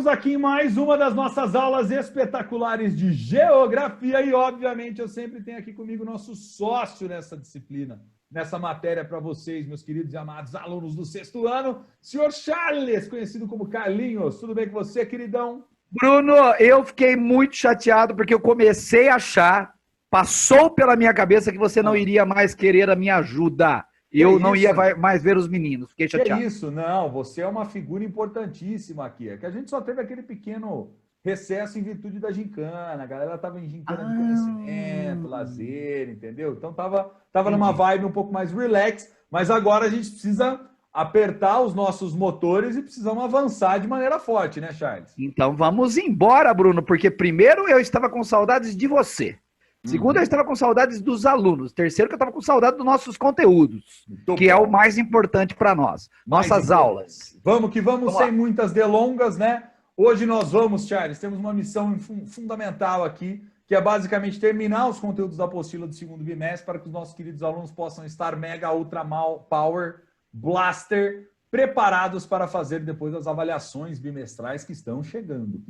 Estamos aqui em mais uma das nossas aulas espetaculares de geografia e, obviamente, eu sempre tenho aqui comigo o nosso sócio nessa disciplina, nessa matéria para vocês, meus queridos e amados alunos do sexto ano, senhor Charles, conhecido como Carlinhos. Tudo bem com você, queridão? Bruno, eu fiquei muito chateado porque eu comecei a achar, passou pela minha cabeça que você não iria mais querer a minha ajuda. Eu não ia mais ver os meninos, fiquei chateado. Que isso? Não, você é uma figura importantíssima aqui. É que a gente só teve aquele pequeno recesso em virtude da gincana. A galera estava em gincana de conhecimento, lazer, entendeu? Então tava numa vibe um pouco mais relax, mas agora a gente precisa apertar os nossos motores e precisamos avançar de maneira forte, né, Charles? Então vamos embora, Bruno, porque primeiro eu estava com saudades de você. Segundo, eu estava com saudades dos alunos. Terceiro, que eu estava com saudade dos nossos conteúdos, que é o mais importante para nós. Nossas aulas. Vamos que vamos, sem muitas delongas, né? Hoje nós vamos, Charles, temos uma missão fundamental aqui, que é basicamente terminar os conteúdos da apostila do segundo bimestre para que os nossos queridos alunos possam estar mega, ultra, power, blaster, preparados para fazer depois as avaliações bimestrais que estão chegando.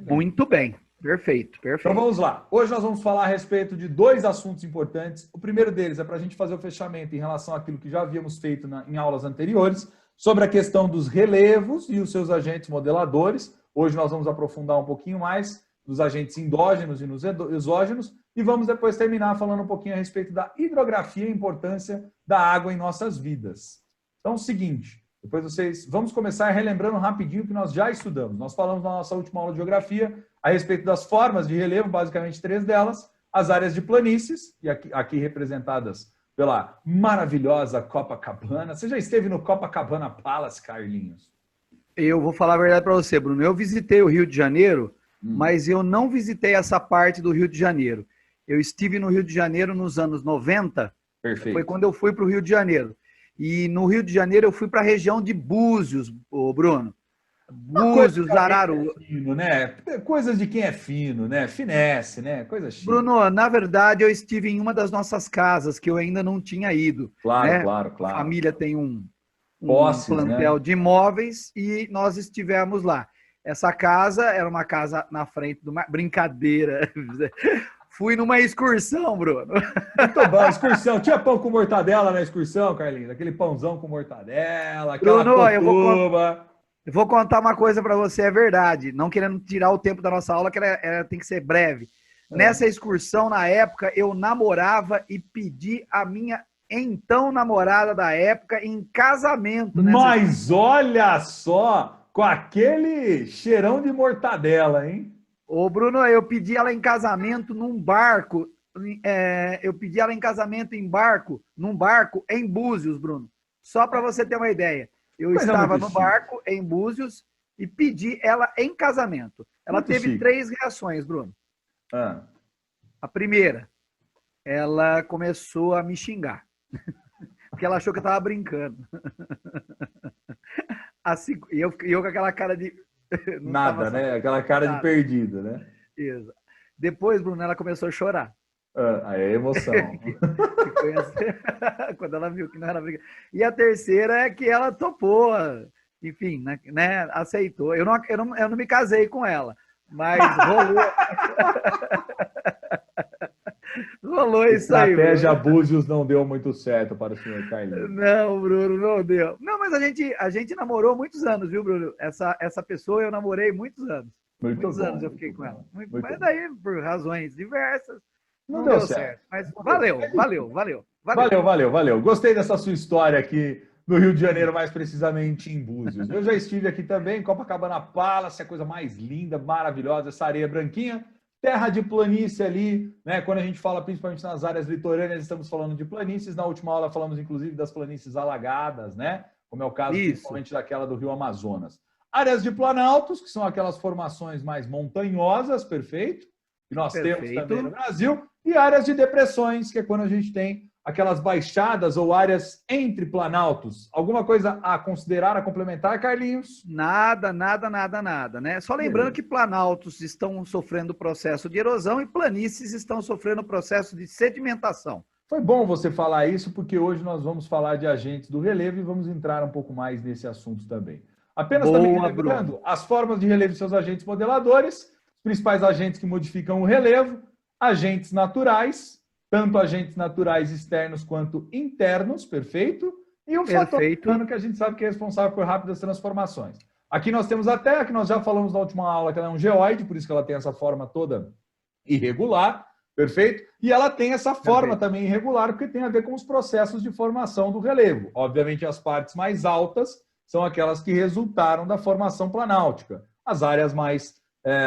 Muito bem. Perfeito, perfeito. Então vamos lá. Hoje nós vamos falar a respeito de dois assuntos importantes. O primeiro deles é para a gente fazer o fechamento em relação àquilo que já havíamos feito em aulas anteriores, sobre a questão dos relevos e os seus agentes modeladores. Hoje nós vamos aprofundar um pouquinho mais nos agentes endógenos e nos exógenos, e vamos depois terminar falando um pouquinho a respeito da hidrografia e a importância da água em nossas vidas. Então é o seguinte, vamos começar relembrando rapidinho o que nós já estudamos. Nós falamos na nossa última aula de geografia a respeito das formas de relevo, basicamente 3 delas, as áreas de planícies, e aqui representadas pela maravilhosa Copacabana. Você já esteve no Copacabana Palace, Carlinhos? Eu vou falar a verdade para você, Bruno. Eu visitei o Rio de Janeiro, mas eu não visitei essa parte do Rio de Janeiro. Eu estive no Rio de Janeiro nos anos 90, Perfeito. Foi quando eu fui para o Rio de Janeiro. E no Rio de Janeiro eu fui para a região de Búzios, Bruno. Búzios, Araru. Fino, né? Coisas de quem é fino, né? Finesse, né? Coisa chique. Bruno, na verdade, eu estive em uma das nossas casas que eu ainda não tinha ido. Claro, né? claro. A família tem um né? plantel de imóveis e nós estivemos lá. Essa casa era uma casa na frente de uma brincadeira. Fui numa excursão, Bruno. Muito bom, excursão. Tinha pão com mortadela na excursão, Carlinhos? Aquele pãozão com mortadela, aquela Bruno, eu vou contar uma coisa para você, é verdade. Não querendo tirar o tempo da nossa aula, que ela tem que ser breve. Nessa excursão, na época, eu namorava e pedi a minha então namorada da época em casamento. Mas olha só, com aquele cheirão de mortadela, hein? Ô, Bruno, eu pedi ela em casamento num barco. Eu pedi ela em casamento num barco em Búzios, Bruno. Só para você ter uma ideia. Eu estava no barco em Búzios e pedi ela em casamento. Ela teve 3 reações, Bruno. A primeira, ela começou a me xingar. Porque ela achou que eu estava brincando. E eu com aquela cara de... Nada, né? Aquela cara de perdido, né? Isso. Depois, Bruno, ela começou a chorar. Aí é emoção. que foi assim, quando ela viu que não era briga. E a terceira é que ela topou, enfim, né, aceitou. Eu não me casei com ela, mas rolou. Rolou isso aí. A estratégia Búzios não deu muito certo para o senhor Carlinhos. Não, Bruno, não deu. Não, mas a gente namorou muitos anos, viu, Bruno? Essa pessoa eu namorei muitos anos. Muitos anos eu fiquei com ela. Mas daí, por razões diversas, não deu certo. Mas valeu. Gostei dessa sua história aqui no Rio de Janeiro, mais precisamente em Búzios. Eu já estive aqui também, Copacabana Palace, a coisa mais linda, maravilhosa, essa areia branquinha, terra de planície ali, né? Quando a gente fala principalmente nas áreas litorâneas, estamos falando de planícies. Na última aula falamos inclusive das planícies alagadas, né? Como é o caso principalmente daquela do Rio Amazonas. Áreas de planaltos, que são aquelas formações mais montanhosas, perfeito? Que nós temos também no Brasil. E áreas de depressões, que é quando a gente tem aquelas baixadas ou áreas entre planaltos. Alguma coisa a considerar, a complementar, Carlinhos? Nada, né? Só lembrando que planaltos estão sofrendo processo de erosão e planícies estão sofrendo processo de sedimentação. Foi bom você falar isso, porque hoje nós vamos falar de agentes do relevo e vamos entrar um pouco mais nesse assunto também. Apenas também lembrando as formas de relevo e seus agentes modeladores, os principais agentes que modificam o relevo, agentes naturais, tanto agentes naturais externos quanto internos, perfeito? E um fator humano que a gente sabe que é responsável por rápidas transformações. Aqui nós temos a Terra, que nós já falamos na última aula, que ela é um geóide, por isso que ela tem essa forma toda irregular, perfeito? E ela tem essa forma também irregular, porque tem a ver com os processos de formação do relevo. Obviamente, as partes mais altas são aquelas que resultaram da formação planáutica. As áreas mais,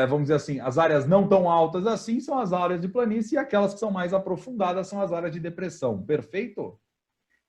vamos dizer assim, as áreas não tão altas assim são as áreas de planície, e aquelas que são mais aprofundadas são as áreas de depressão. Perfeito?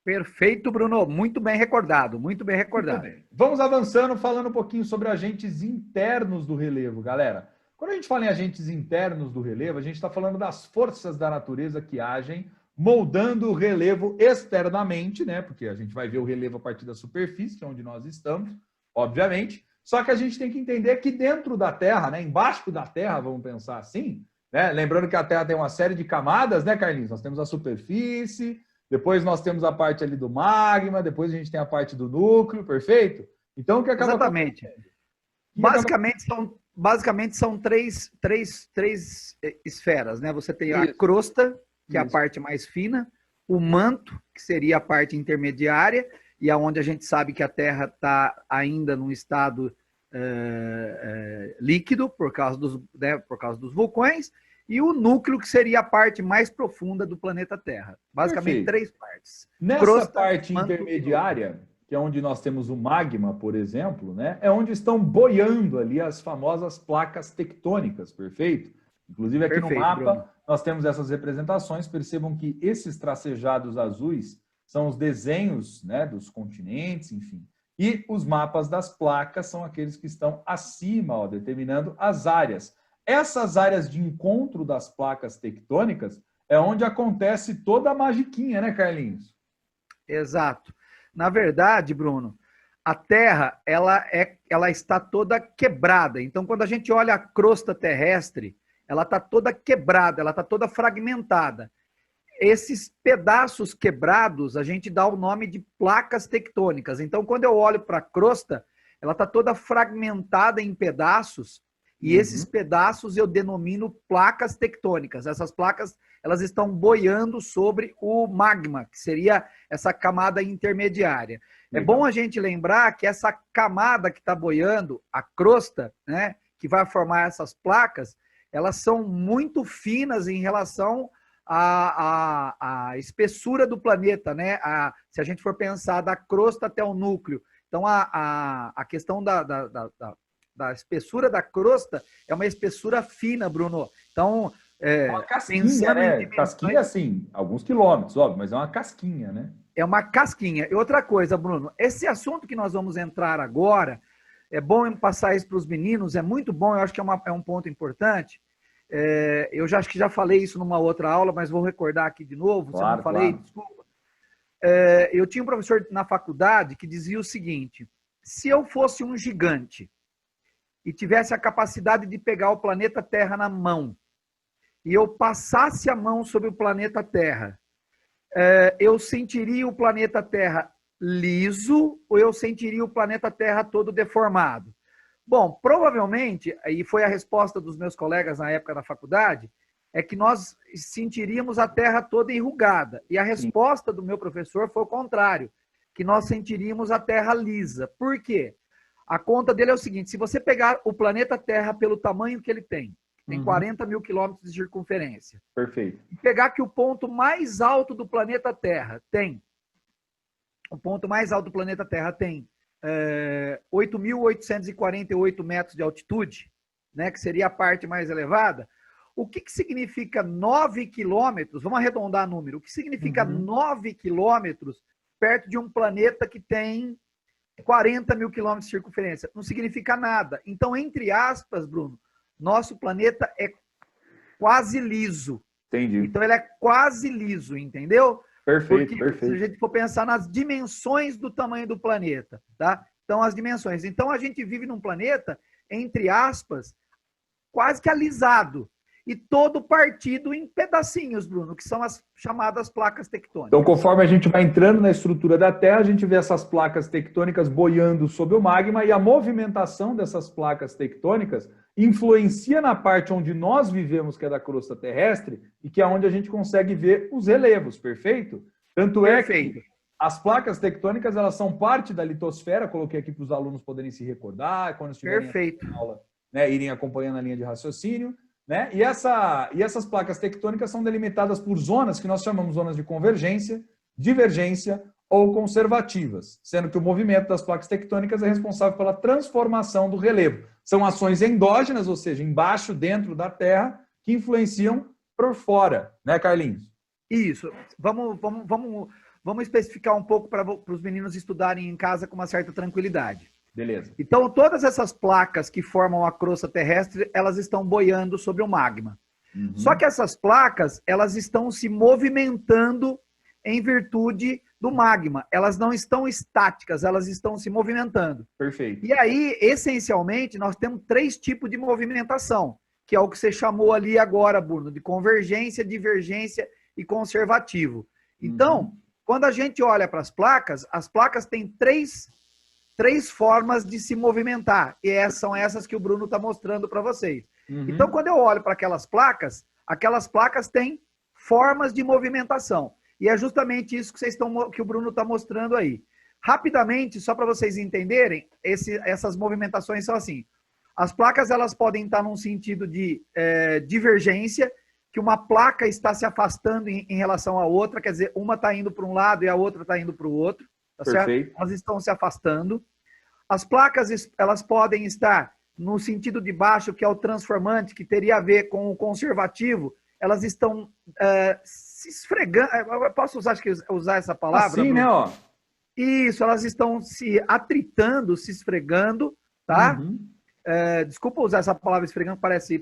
Perfeito, Bruno. Muito bem recordado, muito bem recordado. Muito bem. Vamos avançando, falando um pouquinho sobre agentes internos do relevo, galera. Quando a gente fala em agentes internos do relevo, a gente está falando das forças da natureza que agem, moldando o relevo externamente, né? Porque a gente vai ver o relevo a partir da superfície, que é onde nós estamos, obviamente. Só que a gente tem que entender que dentro da Terra, né? Embaixo da Terra, vamos pensar assim, né? Lembrando que a Terra tem uma série de camadas, né, Carlinhos? Nós temos a superfície, depois nós temos a parte ali do magma, depois a gente tem a parte do núcleo, perfeito? Então, o que acaba... Exatamente. Basicamente são três esferas, né? Você tem a crosta, que é a parte mais fina, o manto, que seria a parte intermediária, e aonde a gente sabe que a Terra está ainda num estado líquido, por causa dos vulcões, e o núcleo, que seria a parte mais profunda do planeta Terra. Basicamente, três partes. Nessa crosta, parte intermediária, que é onde nós temos o magma, por exemplo, né? É onde estão boiando ali as famosas placas tectônicas, perfeito? Inclusive aqui no mapa, Bruno, nós temos essas representações. Percebam que esses tracejados azuis são os desenhos, né, dos continentes, enfim. E os mapas das placas são aqueles que estão acima, ó, determinando as áreas. Essas áreas de encontro das placas tectônicas é onde acontece toda a magiquinha, né, Carlinhos? Exato. Na verdade, Bruno, a Terra ela está toda quebrada. Então, quando a gente olha a crosta terrestre, ela está toda quebrada, ela está toda fragmentada. Esses pedaços quebrados, a gente dá o nome de placas tectônicas. Então, quando eu olho para a crosta, ela está toda fragmentada em pedaços, e esses pedaços eu denomino placas tectônicas. Essas placas, elas estão boiando sobre o magma, que seria essa camada intermediária. Legal. É bom a gente lembrar que essa camada que está boiando, a crosta, né, que vai formar essas placas, elas são muito finas em relação à espessura do planeta, né? Se a gente for pensar da crosta até o núcleo. Então, a questão da espessura da crosta é uma espessura fina, Bruno. Então, uma casquinha, né? Casquinha, assim, alguns quilômetros, óbvio, mas é uma casquinha, né? É uma casquinha. E outra coisa, Bruno, esse assunto que nós vamos entrar agora, é bom passar isso para os meninos, é muito bom, eu acho que é um ponto importante. Eu acho que já falei isso numa outra aula, mas vou recordar aqui de novo, claro, se eu não falei, claro. Desculpa. Eu tinha um professor na faculdade que dizia o seguinte: se eu fosse um gigante e tivesse a capacidade de pegar o planeta Terra na mão, e eu passasse a mão sobre o planeta Terra, eu sentiria o planeta Terra liso ou eu sentiria o planeta Terra todo deformado? Bom, provavelmente, e foi a resposta dos meus colegas na época da faculdade, é que nós sentiríamos a Terra toda enrugada. E a resposta do meu professor foi o contrário, que nós sentiríamos a Terra lisa. Por quê? A conta dele é o seguinte: se você pegar o planeta Terra pelo tamanho que ele tem 40 mil quilômetros de circunferência. Perfeito. E pegar que o ponto mais alto do planeta Terra tem 8.848 metros de altitude, né, que seria a parte mais elevada. O que significa 9 quilômetros? Vamos arredondar o número. O que significa 9 quilômetros perto de um planeta que tem 40 mil quilômetros de circunferência? Não significa nada. Então, entre aspas, Bruno, nosso planeta é quase liso. Entendi. Então, ele é quase liso, entendeu? Perfeito, porque, perfeito. Se a gente for pensar nas dimensões do tamanho do planeta, tá? Então, as dimensões. Então, a gente vive num planeta, entre aspas, quase que alisado. e todo partido em pedacinhos, Bruno, que são as chamadas placas tectônicas. Então, conforme a gente vai entrando na estrutura da Terra, a gente vê essas placas tectônicas boiando sob o magma, e a movimentação dessas placas tectônicas influencia na parte onde nós vivemos, que é da crosta terrestre, e que é onde a gente consegue ver os relevos, perfeito? Tanto é que as placas tectônicas, elas são parte da litosfera, coloquei aqui para os alunos poderem se recordar, quando estiverem na aula, né, irem acompanhando a linha de raciocínio, né? E essas placas tectônicas são delimitadas por zonas que nós chamamos zonas de convergência, divergência ou conservativas, sendo que o movimento das placas tectônicas é responsável pela transformação do relevo. São ações endógenas, ou seja, embaixo, dentro da Terra, que influenciam por fora, né, Carlinhos? Isso. Vamos especificar um pouco para os meninos estudarem em casa com uma certa tranquilidade. Beleza. Então, todas essas placas que formam a crosta terrestre, elas estão boiando sobre o magma. Uhum. Só que essas placas, elas estão se movimentando em virtude do magma. Elas não estão estáticas, elas estão se movimentando. Perfeito. E aí, essencialmente, nós temos 3 tipos de movimentação, que é o que você chamou ali agora, Bruno, de convergência, divergência e conservativo. Então, quando a gente olha para as placas têm três formas de se movimentar. E são essas que o Bruno está mostrando para vocês. Uhum. Então, quando eu olho para aquelas placas têm formas de movimentação. E é justamente isso que o Bruno está mostrando aí. Rapidamente, só para vocês entenderem, essas movimentações são assim. As placas elas podem estar num sentido de divergência, que uma placa está se afastando em relação à outra, quer dizer, uma está indo para um lado e a outra está indo para o outro. Tá certo? Elas estão se afastando. As placas elas podem estar no sentido de baixo, que é o transformante, que teria a ver com o conservativo. Elas estão se esfregando. Posso usar essa palavra? Assim, né? Ó. Isso, elas estão se atritando, se esfregando, tá? Uhum. Desculpa usar essa palavra esfregando, parece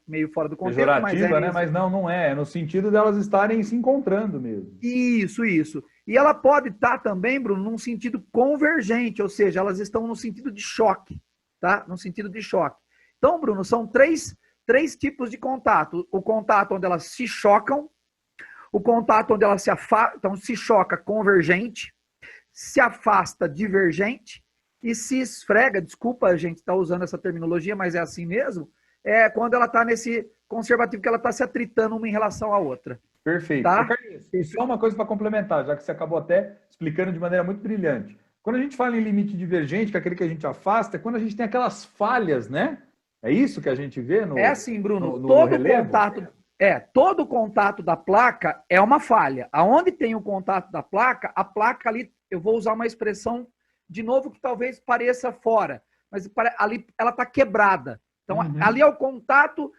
meio fora do contexto. Pejorativa, né? Mas não é. É no sentido delas estarem se encontrando mesmo. Isso. E ela pode estar também, Bruno, num sentido convergente, ou seja, elas estão no sentido de choque, tá? No sentido de choque. Então, Bruno, são três tipos de contato. O contato onde elas se chocam, o contato onde elas se afastam, então se choca convergente, se afasta divergente e se esfrega, desculpa a gente estar usando essa terminologia, mas é assim mesmo, é quando ela está nesse conservativo, que ela está se atritando uma em relação à outra. Perfeito. Tá? Tem só uma coisa para complementar, já que você acabou até explicando de maneira muito brilhante. Quando a gente fala em limite divergente, que é aquele que a gente afasta, é quando a gente tem aquelas falhas, né? É isso que a gente vê no... É assim, Bruno, todo contato da placa é uma falha. Aonde tem o contato da placa, a placa ali, eu vou usar uma expressão de novo que talvez pareça fora, mas ali ela está quebrada. Então, ali é o contato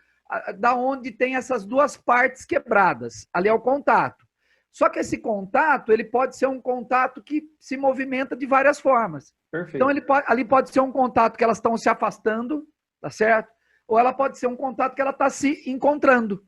da onde tem essas duas partes quebradas. Ali é o contato. Só que esse contato, ele pode ser um contato que se movimenta de várias formas. Perfeito. Então, ali pode ser um contato que elas estão se afastando, tá certo? Ou ela pode ser um contato que ela está se encontrando.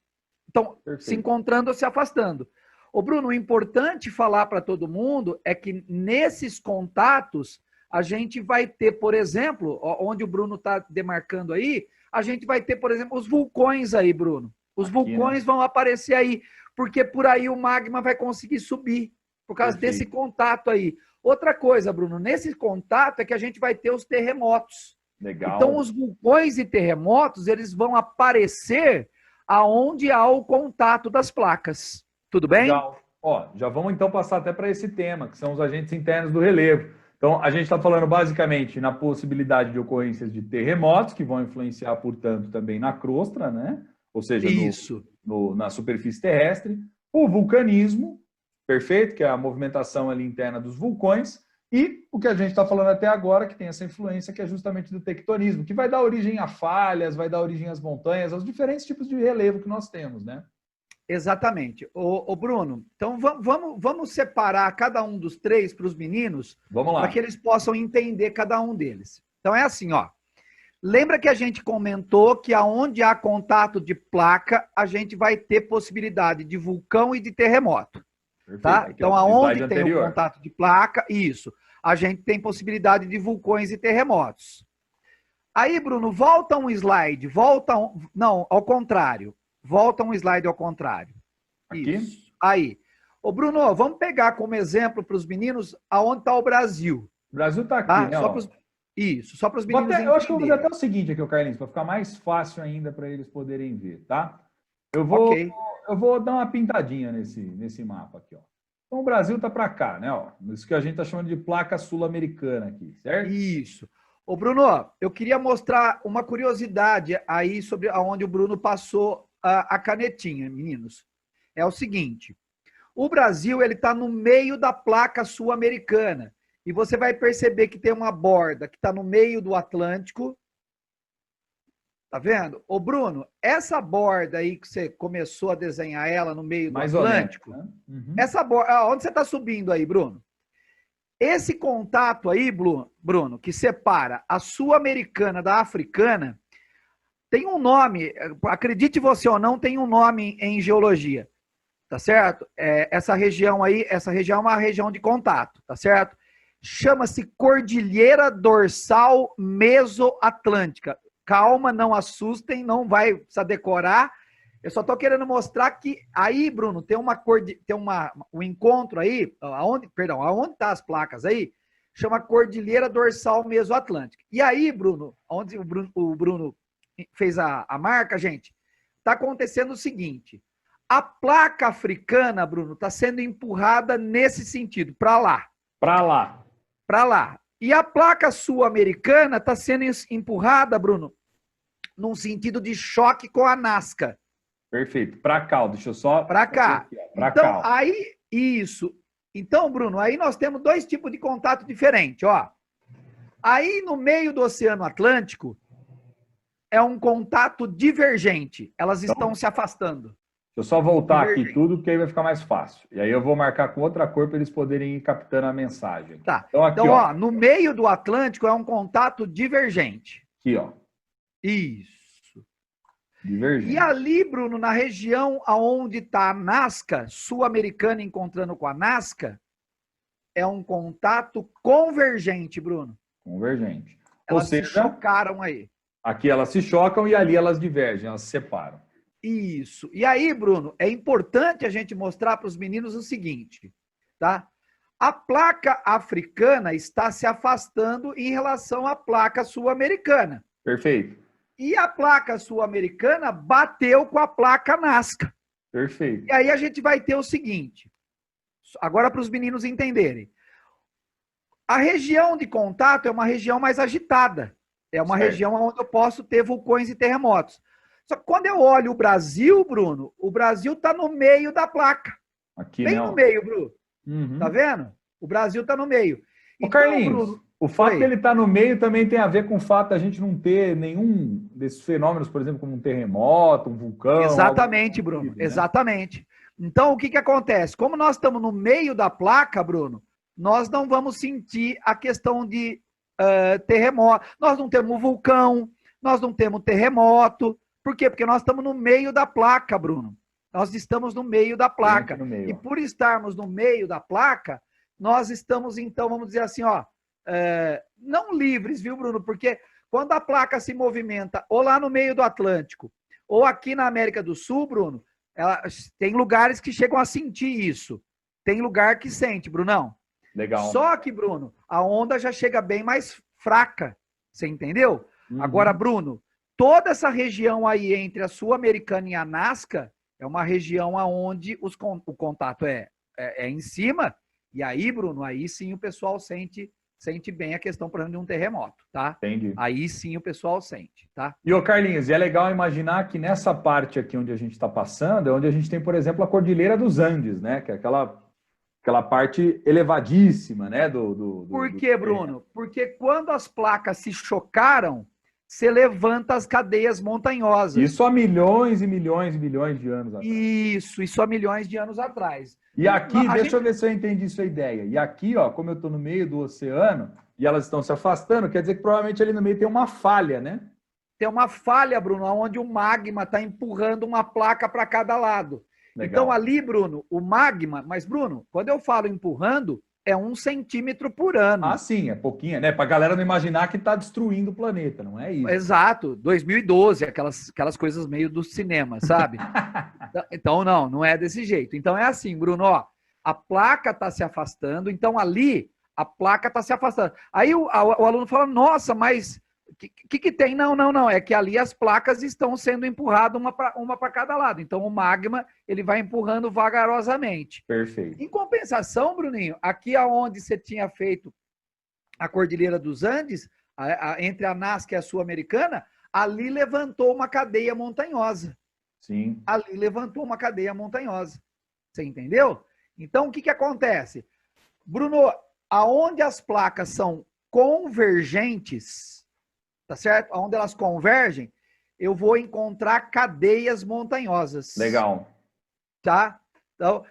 Então, perfeito, se encontrando ou se afastando. Ô, Bruno, o importante falar para todo mundo é que nesses contatos, a gente vai ter, por exemplo, onde o Bruno está demarcando aí, a gente vai ter, por exemplo, os vulcões aí, Bruno. Os vulcões vão aparecer aí, porque por aí o magma vai conseguir subir, por causa desse contato aí. Outra coisa, Bruno, nesse contato é que a gente vai ter os terremotos. Legal. Então, os vulcões e terremotos, eles vão aparecer aonde há o contato das placas. Tudo bem? Legal. Ó, já vamos então passar até para esse tema, que são os agentes internos do relevo. Então, a gente está falando basicamente na possibilidade de ocorrências de terremotos, que vão influenciar, portanto, também na crosta, né? Ou seja, na superfície terrestre. O vulcanismo, perfeito, que é a movimentação ali interna dos vulcões. E o que a gente está falando até agora, que tem essa influência, que é justamente do tectonismo, que vai dar origem a falhas, vai dar origem às montanhas, aos diferentes tipos de relevo que nós temos, né? Exatamente. Ô Bruno, então vamos separar cada um dos três para os meninos, para que eles possam entender cada um deles. Então é assim, ó. Lembra que a gente comentou que aonde há contato de placa, a gente vai ter possibilidade de vulcão e de terremoto. Perfeito. Tá? Então, aonde tem o contato de placa, isso, a gente tem possibilidade de vulcões e terremotos. Aí, Bruno, volta um slide, não, ao contrário. Volta um slide ao contrário. Aqui? Isso. Aí. Ô, Bruno, vamos pegar como exemplo para os meninos aonde está o Brasil. O Brasil está aqui, Tá? né? Isso, só para os meninos eu acho que eu vou fazer até o seguinte aqui, Carlinhos, para ficar mais fácil ainda para eles poderem ver, tá? Eu vou dar uma pintadinha nesse mapa aqui, ó. Então o Brasil está para cá, né? Ó, isso que a gente está chamando de placa sul-americana aqui, certo? Isso. Ô, Bruno, eu queria mostrar uma curiosidade aí sobre aonde o Bruno passou a canetinha, meninos. É o seguinte, o Brasil ele está no meio da placa sul-americana. E você vai perceber que tem uma borda que está no meio do Atlântico. Tá vendo? Ô, Bruno, essa borda aí que você começou a desenhar ela no meio do Atlântico, menos, né? Uhum. Essa borda, onde você está subindo aí, Bruno? Esse contato aí, Bruno, que separa a sul-americana da africana, tem um nome, acredite você ou não, tem um nome em geologia, tá certo? Essa região aí, essa região é uma região de contato, tá certo? Chama-se Cordilheira Dorsal Mesoatlântica. Calma, não assustem, não vai precisar decorar. Eu só estou querendo mostrar que aí, Bruno, tem um encontro aí, aonde tá as placas aí, chama Cordilheira Dorsal Mesoatlântica. E aí, Bruno, onde o Bruno fez a marca, gente, está acontecendo o seguinte, a placa africana, Bruno, está sendo empurrada nesse sentido, para lá. Para lá. E a placa sul-americana está sendo empurrada, Bruno, num sentido de choque com a Nazca. Perfeito. Para cá, deixa eu só... Para cá. Então, aí, isso. Então, Bruno, aí nós temos dois tipos de contato diferentes, ó. Aí, no meio do Oceano Atlântico, é um contato divergente. Elas estão se afastando. Deixa eu só voltar aqui tudo, porque aí vai ficar mais fácil. E aí eu vou marcar com outra cor para eles poderem ir captando a mensagem. Tá. Então, aqui, ó, no meio do Atlântico é um contato divergente. Aqui, ó. Isso. Divergente. E ali, Bruno, na região onde está a Nazca, sul-americana encontrando com a Nazca, é um contato convergente, Bruno. Convergente. Elas se chocaram aí. Aqui elas se chocam e ali elas divergem, elas se separam. Isso. E aí, Bruno, é importante a gente mostrar para os meninos o seguinte, tá? A placa africana está se afastando em relação à placa sul-americana. Perfeito. E a placa sul-americana bateu com a placa Nazca. Perfeito. E aí a gente vai ter o seguinte, agora para os meninos entenderem. A região de contato é uma região mais agitada. É uma região onde eu posso ter vulcões e terremotos. Só que quando eu olho o Brasil, Bruno, o Brasil está no meio da placa. Aqui, bem no meio, Bruno. Uhum. Tá vendo? O Brasil está no meio. Ô, então, Carlinhos, Bruno, o fato de ele estar no meio também tem a ver com o fato da gente não ter nenhum desses fenômenos, por exemplo, como um terremoto, um vulcão. Exatamente, Bruno. Tipo, né? Exatamente. Então, o que acontece? Como nós estamos no meio da placa, Bruno, nós não vamos sentir a questão de terremoto. Nós não temos vulcão, nós não temos terremoto. Por quê? Porque nós estamos no meio da placa, Bruno. Nós estamos no meio da placa. Meio, e por estarmos no meio da placa, nós estamos, então, vamos dizer assim, ó, não livres, viu, Bruno? Porque quando a placa se movimenta ou lá no meio do Atlântico, ou aqui na América do Sul, Bruno, tem lugares que chegam a sentir isso. Tem lugar que sente, Brunão. Legal. Só que, Bruno, a onda já chega bem mais fraca. Você entendeu? Uhum. Agora, Bruno, toda essa região aí entre a Sul-Americana e a Nazca é uma região onde o contato é em cima. E aí, Bruno, aí sim o pessoal sente bem a questão, por exemplo, de um terremoto, tá? Entendi. Aí sim o pessoal sente, tá? E, ô Carlinhos, é legal imaginar que nessa parte aqui onde a gente está passando é onde a gente tem, por exemplo, a Cordilheira dos Andes, né? Que é aquela parte elevadíssima, né? Por quê, Bruno? Porque quando as placas se chocaram, você levanta as cadeias montanhosas. Isso há milhões e milhões e milhões de anos atrás. Isso há milhões de anos atrás. E aqui, deixa eu ver se eu entendi sua ideia. E aqui, ó, como eu estou no meio do oceano e elas estão se afastando, quer dizer que provavelmente ali no meio tem uma falha, né? Tem uma falha, Bruno, onde o magma está empurrando uma placa para cada lado. Legal. Então ali, Bruno, o magma... Mas, Bruno, quando eu falo empurrando, é 1 centímetro por ano. Ah, sim, é pouquinho, né? Para a galera não imaginar que está destruindo o planeta, não é isso? Exato, 2012, aquelas coisas meio do cinema, sabe? Então, não é desse jeito. Então, é assim, Bruno, ó, a placa está se afastando, então ali a placa está se afastando. Aí o aluno fala, nossa, mas o que tem? Não, é que ali as placas estão sendo empurradas uma para cada lado. Então, o magma, ele vai empurrando vagarosamente. Perfeito. Em compensação, Bruninho, aqui aonde você tinha feito a Cordilheira dos Andes, entre a Nazca e a Sul-Americana, ali levantou uma cadeia montanhosa. Sim. Ali levantou uma cadeia montanhosa. Você entendeu? Então, o que acontece? Bruno, aonde as placas são convergentes, tá certo? Aonde elas convergem, eu vou encontrar cadeias montanhosas. Legal. Tá? Então,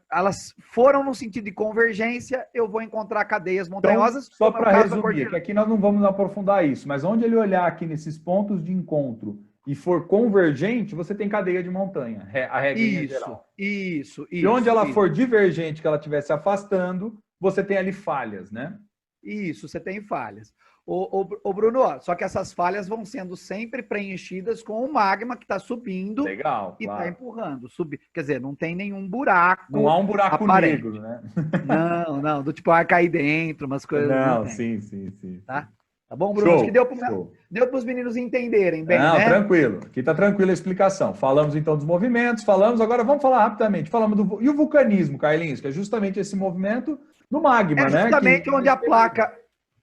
elas foram no sentido de convergência, eu vou encontrar cadeias montanhosas. Então, só para resumir, que aqui nós não vamos aprofundar isso, mas onde ele olhar aqui nesses pontos de encontro e for convergente, você tem cadeia de montanha, a regrinha geral. Isso. E onde ela for divergente, que ela estiver se afastando, você tem ali falhas, né? Isso, você tem falhas. Ô Bruno, só que essas falhas vão sendo sempre preenchidas com o magma que está subindo. Legal, e está empurrando. Quer dizer, não tem nenhum buraco. Não há um buraco aparente. Negro, né? Não, do tipo, vai cair dentro, umas coisas. Não, sim. Tá bom, Bruno? Acho que deu para os meninos entenderem bem, né? Tranquilo. Aqui está tranquila a explicação. Falamos então dos movimentos, agora vamos falar rapidamente. Falamos e o vulcanismo, Carlinhos, que é justamente esse movimento do magma, né? Justamente onde a placa...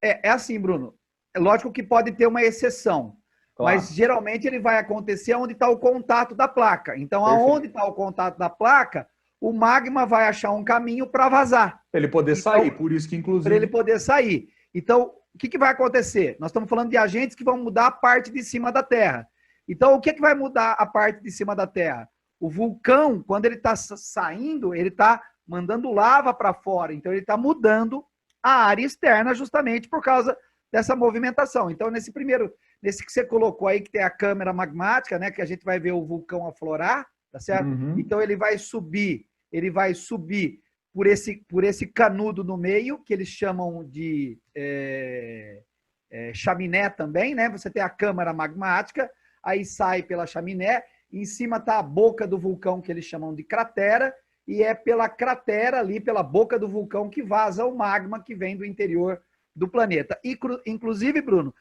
É assim, Bruno. É lógico que pode ter uma exceção, claro. Mas geralmente ele vai acontecer onde está o contato da placa. Então, aonde está o contato da placa, o magma vai achar um caminho para vazar. Para ele poder sair, por isso que inclusive... Para ele poder sair. Então, o que vai acontecer? Nós estamos falando de agentes que vão mudar a parte de cima da Terra. Então, o que vai mudar a parte de cima da Terra? O vulcão, quando ele está saindo, ele está mandando lava para fora. Então, ele está mudando a área externa justamente por causa dessa movimentação. Então, nesse que você colocou aí, que tem a câmera magmática, né, que a gente vai ver o vulcão aflorar, tá certo? Uhum. Então, ele vai subir por esse canudo no meio, que eles chamam de chaminé também, né? Você tem a câmara magmática, aí sai pela chaminé, em cima está a boca do vulcão, que eles chamam de cratera, e é pela cratera ali, pela boca do vulcão, que vaza o magma que vem do interior do planeta. E, inclusive, Bruno,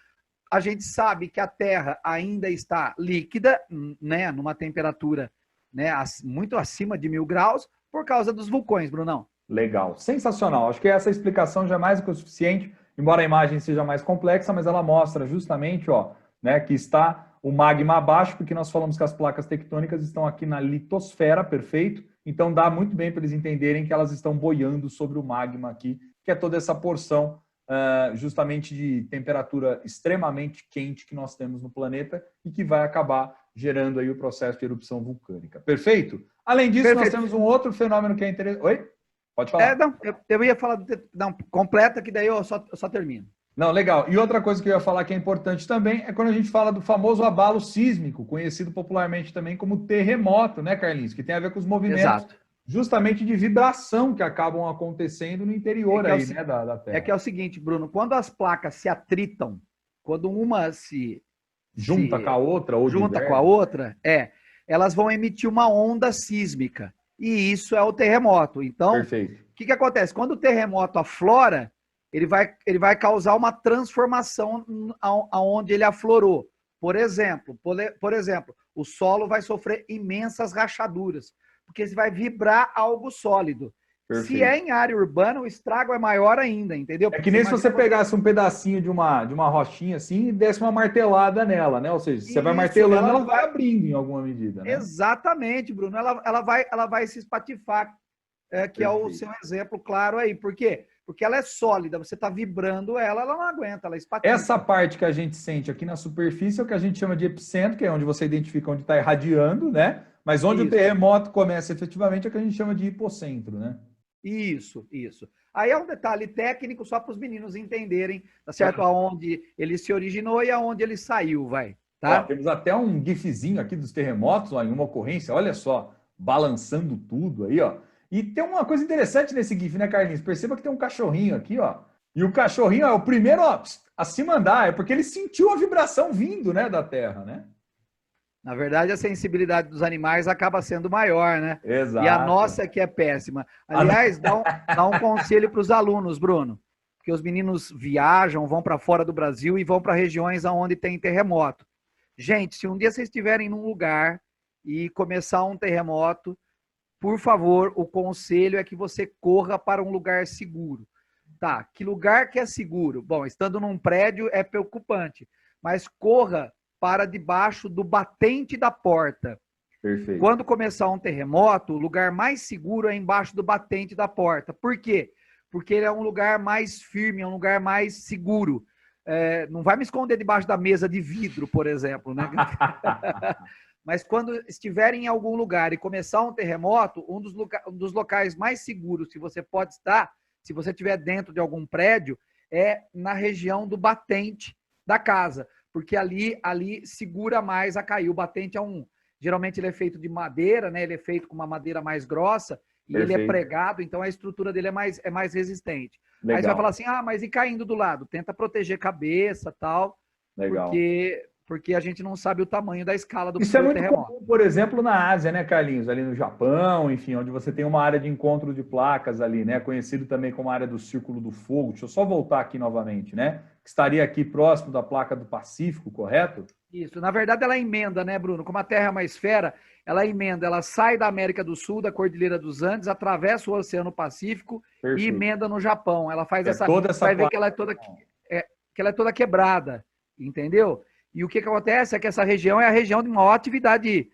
a gente sabe que a Terra ainda está líquida, né, numa temperatura, né, muito acima de 1000 graus, por causa dos vulcões, Brunão. Legal, sensacional. Acho que essa explicação já é mais do que o suficiente, embora a imagem seja mais complexa, mas ela mostra justamente, ó, né, que está o magma abaixo, porque nós falamos que as placas tectônicas estão aqui na litosfera, perfeito? Então dá muito bem para eles entenderem que elas estão boiando sobre o magma aqui, que é toda essa porção justamente de temperatura extremamente quente que nós temos no planeta e que vai acabar gerando aí o processo de erupção vulcânica. Perfeito? Além disso, perfeito. Nós temos um outro fenômeno que é interessante. Oi? Pode falar. Não, eu ia falar, não, completa, que daí eu só termino. Não, legal. E outra coisa que eu ia falar que é importante também é quando a gente fala do famoso abalo sísmico, conhecido popularmente também como terremoto, né, Carlinhos? Que tem a ver com os movimentos Exato. Justamente de vibração que acabam acontecendo no interior aí, né, da Terra. É que é o seguinte, Bruno, quando as placas se atritam, quando uma se junta com a outra, ou junta com a outra, elas vão emitir uma onda sísmica. E isso é o terremoto. Então, perfeito. O que acontece? Quando o terremoto aflora, ele vai causar uma transformação aonde ele aflorou. Por exemplo, o solo vai sofrer imensas rachaduras, porque você vai vibrar algo sólido. Perfeito. Se é em área urbana, o estrago é maior ainda, entendeu? Porque é que nem se você pegasse um pedacinho de uma rochinha assim e desse uma martelada nela, né? Ou seja, você vai martelando, ela vai abrindo em alguma medida, né? Exatamente, Bruno. Ela vai se espatifar, que Perfeito. É o seu exemplo claro aí. Por quê? Porque ela é sólida, você está vibrando ela não aguenta, ela espatifa. Essa parte que a gente sente aqui na superfície é o que a gente chama de epicentro, que é onde você identifica onde está irradiando, né? Mas onde o terremoto começa efetivamente é o que a gente chama de hipocentro, né? Isso. Aí é um detalhe técnico só para os meninos entenderem, tá certo? Aonde ele se originou e aonde ele saiu, tá? Ó, temos até um gifzinho aqui dos terremotos, ó, em uma ocorrência, olha só, balançando tudo aí, ó. E tem uma coisa interessante nesse GIF, né, Carlinhos? Perceba que tem um cachorrinho aqui, ó. E o cachorrinho é o primeiro a se mandar, é porque ele sentiu a vibração vindo, né, da Terra, né? Na verdade, a sensibilidade dos animais acaba sendo maior, né? Exato. E a nossa que é péssima. Aliás, dá um conselho para os alunos, Bruno, porque os meninos viajam, vão para fora do Brasil e vão para regiões onde tem terremoto. Gente, se um dia vocês estiverem num lugar e começar um terremoto, por favor, o conselho é que você corra para um lugar seguro. Tá, que lugar que é seguro? Bom, estando num prédio é preocupante, mas corra para debaixo do batente da porta. Perfeito. Quando começar um terremoto, o lugar mais seguro é embaixo do batente da porta. Por quê? Porque ele é um lugar mais firme, é um lugar mais seguro. Não vai me esconder debaixo da mesa de vidro, por exemplo, né? Mas quando estiver em algum lugar e começar um terremoto, um dos locais mais seguros que você pode estar, se você estiver dentro de algum prédio, é na região do batente da casa, porque ali segura mais a cair. O batente geralmente ele é feito de madeira, né? Ele é feito com uma madeira mais grossa e Perfeito. ele é pregado, então a estrutura dele é mais resistente. Legal. Aí você vai falar assim, mas e caindo do lado? Tenta proteger cabeça, tal, Legal. porque a gente não sabe o tamanho da escala do terremoto. Isso é muito terremoto. comum, por exemplo, na Ásia, né, Carlinhos? Ali no Japão, enfim, onde você tem uma área de encontro de placas ali, né? Conhecido também como a área do Círculo do Fogo. Deixa eu só voltar aqui novamente, né? Que estaria aqui próximo da placa do Pacífico, correto? Isso. Na verdade, ela emenda, né, Bruno? Como a Terra é uma esfera, ela emenda. Ela sai da América do Sul, da Cordilheira dos Andes, atravessa o Oceano Pacífico. Perfeito. E emenda no Japão. Ela faz toda essa vai ver que ela é toda quebrada, entendeu? E o que acontece é que essa região é a região de maior atividade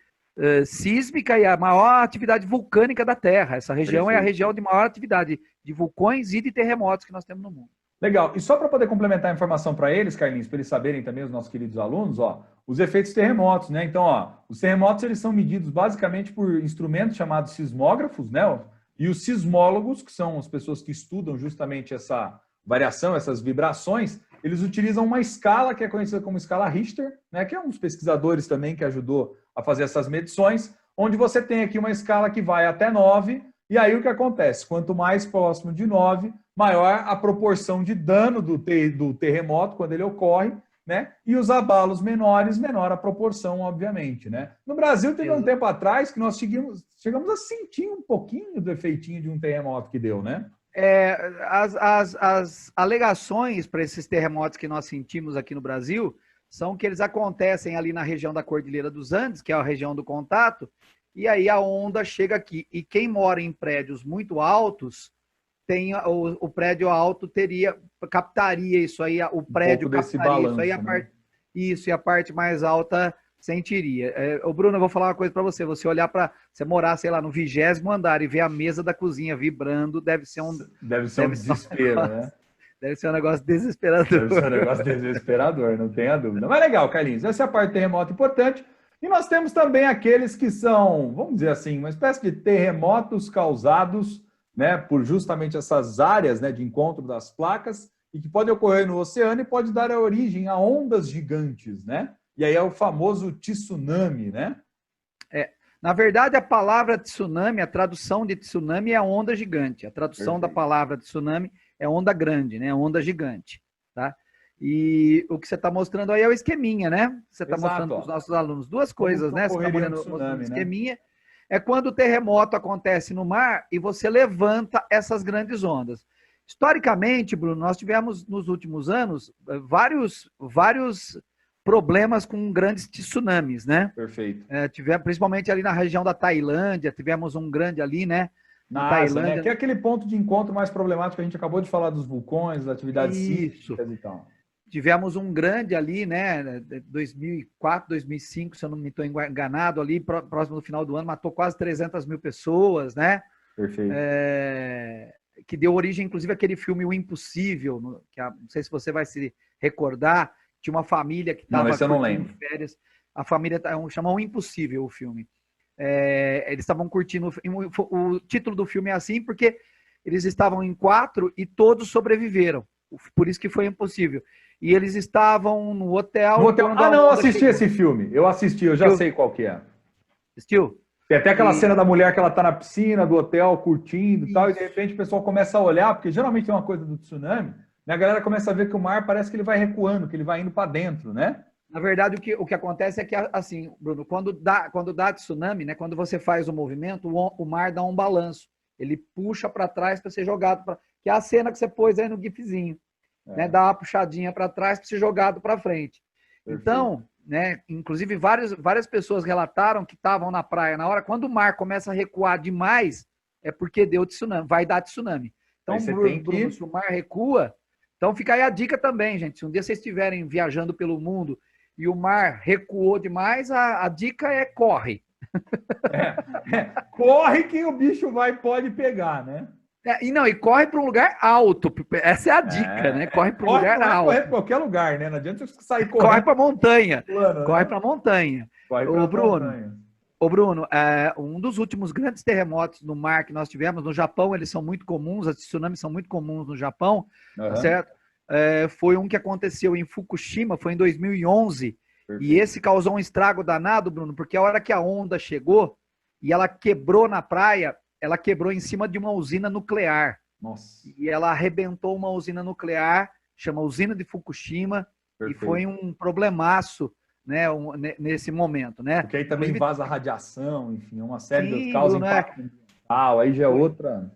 sísmica e a maior atividade vulcânica da Terra. Essa região Perfeito. É a região de maior atividade de vulcões e de terremotos que nós temos no mundo. Legal. E só para poder complementar a informação para eles, Carlinhos, para eles saberem também, os nossos queridos alunos, ó, os efeitos terremotos, né? Então, ó, os terremotos eles são medidos basicamente por instrumentos chamados sismógrafos, né? E os sismólogos, que são as pessoas que estudam justamente essa variação, essas vibrações, eles utilizam uma escala que é conhecida como escala Richter, né? Que é um dos pesquisadores também que ajudou a fazer essas medições, onde você tem aqui uma escala que vai até 9, e aí o que acontece? Quanto mais próximo de 9, maior a proporção de dano do terremoto quando ele ocorre, né? E os abalos menores, menor a proporção, obviamente, né? No Brasil, teve um tempo atrás que nós chegamos a sentir um pouquinho do efeitinho de um terremoto que deu, né? As alegações para esses terremotos que nós sentimos aqui no Brasil são que eles acontecem ali na região da Cordilheira dos Andes, que é a região do contato, e aí a onda chega aqui. E quem mora em prédios muito altos, o prédio alto captaria isso aí, o prédio captaria isso aí, e a parte mais alta sentiria. O Bruno, eu vou falar uma coisa para você. Você olhar você morar, sei lá, no 20º andar e ver a mesa da cozinha vibrando, deve ser um desespero, né? Deve ser um negócio desesperador. Deve ser um negócio desesperador, não tenha dúvida. Mas legal, Carlinhos, essa é a parte do terremoto importante. E nós temos também aqueles que são, vamos dizer assim, uma espécie de terremotos causados, né, por justamente essas áreas, né, de encontro das placas, e que podem ocorrer no oceano e pode dar origem a ondas gigantes, né? E aí é o famoso tsunami, né? Na verdade, a palavra tsunami, a tradução de tsunami é onda gigante. A tradução Perfeito. Da palavra tsunami é onda grande, né? Onda gigante, tá? E o que você está mostrando aí é o esqueminha, né? Você está mostrando para os nossos alunos duas coisas, né? Você está mostrando o esqueminha. Né? É quando o terremoto acontece no mar e você levanta essas grandes ondas. Historicamente, Bruno, nós tivemos nos últimos anos vários problemas com grandes tsunamis, né? Perfeito. Tivemos, principalmente ali na região da Tailândia, tivemos um grande ali, né? Na Tailândia, né? Que é aquele ponto de encontro mais problemático que a gente acabou de falar dos vulcões, das atividades sísmicas e tal. Tivemos um grande ali, né? 2004, 2005, se eu não me estou enganado, ali próximo do final do ano, matou quase 300 mil pessoas, né? Perfeito. Que deu origem, inclusive, àquele filme O Impossível, que não sei se você vai se recordar. Tinha uma família que estava curtindo férias. A família chamou O Impossível o filme. Eles estavam curtindo. O título do filme é assim porque eles estavam em 4 e todos sobreviveram. Por isso que foi impossível. E eles estavam no hotel. Ah, não, eu assisti esse filme. Eu já sei qual que é. Assistiu? Tem até aquela cena da mulher que ela tá na piscina do hotel, curtindo e tal, e de repente o pessoal começa a olhar, porque geralmente tem uma coisa do tsunami, né? A galera começa a ver que o mar parece que ele vai recuando, que ele vai indo para dentro, né? Na verdade, o que acontece é que, assim, Bruno, quando dá tsunami, né, quando você faz o movimento, o mar dá um balanço. Ele puxa para trás para ser jogado, que é a cena que você pôs aí no gifzinho. Né, dá uma puxadinha para trás para ser jogado para frente. Perfeito. Então, né, inclusive várias pessoas relataram que estavam na praia na hora, quando o mar começa a recuar demais, é porque deu tsunami, vai dar tsunami. Então, Bruno, se o mar recua, então fica aí a dica também, gente. Se um dia vocês estiverem viajando pelo mundo e o mar recuou demais, a dica é corre. Corre que o bicho pode pegar, né? E corre para um lugar alto. Essa é a dica, né? Corre para um lugar alto. Corre para qualquer lugar, né? Não adianta você sair correndo. Corre para montanha. Corre para montanha. Ô, Bruno, um dos últimos grandes terremotos no mar que nós tivemos no Japão, eles são muito comuns, as tsunamis são muito comuns no Japão, tá certo? Foi um que aconteceu em Fukushima, foi em 2011. Perfeito. E esse causou um estrago danado, Bruno, porque a hora que a onda chegou e ela quebrou na praia, ela quebrou em cima de uma usina nuclear. Nossa. E ela arrebentou uma usina nuclear, chama Usina de Fukushima, Perfeito. E foi um problemaço, né, nesse momento, né? Porque aí também vaza radiação, enfim, uma série de causas impacto ambiental, aí já é outra...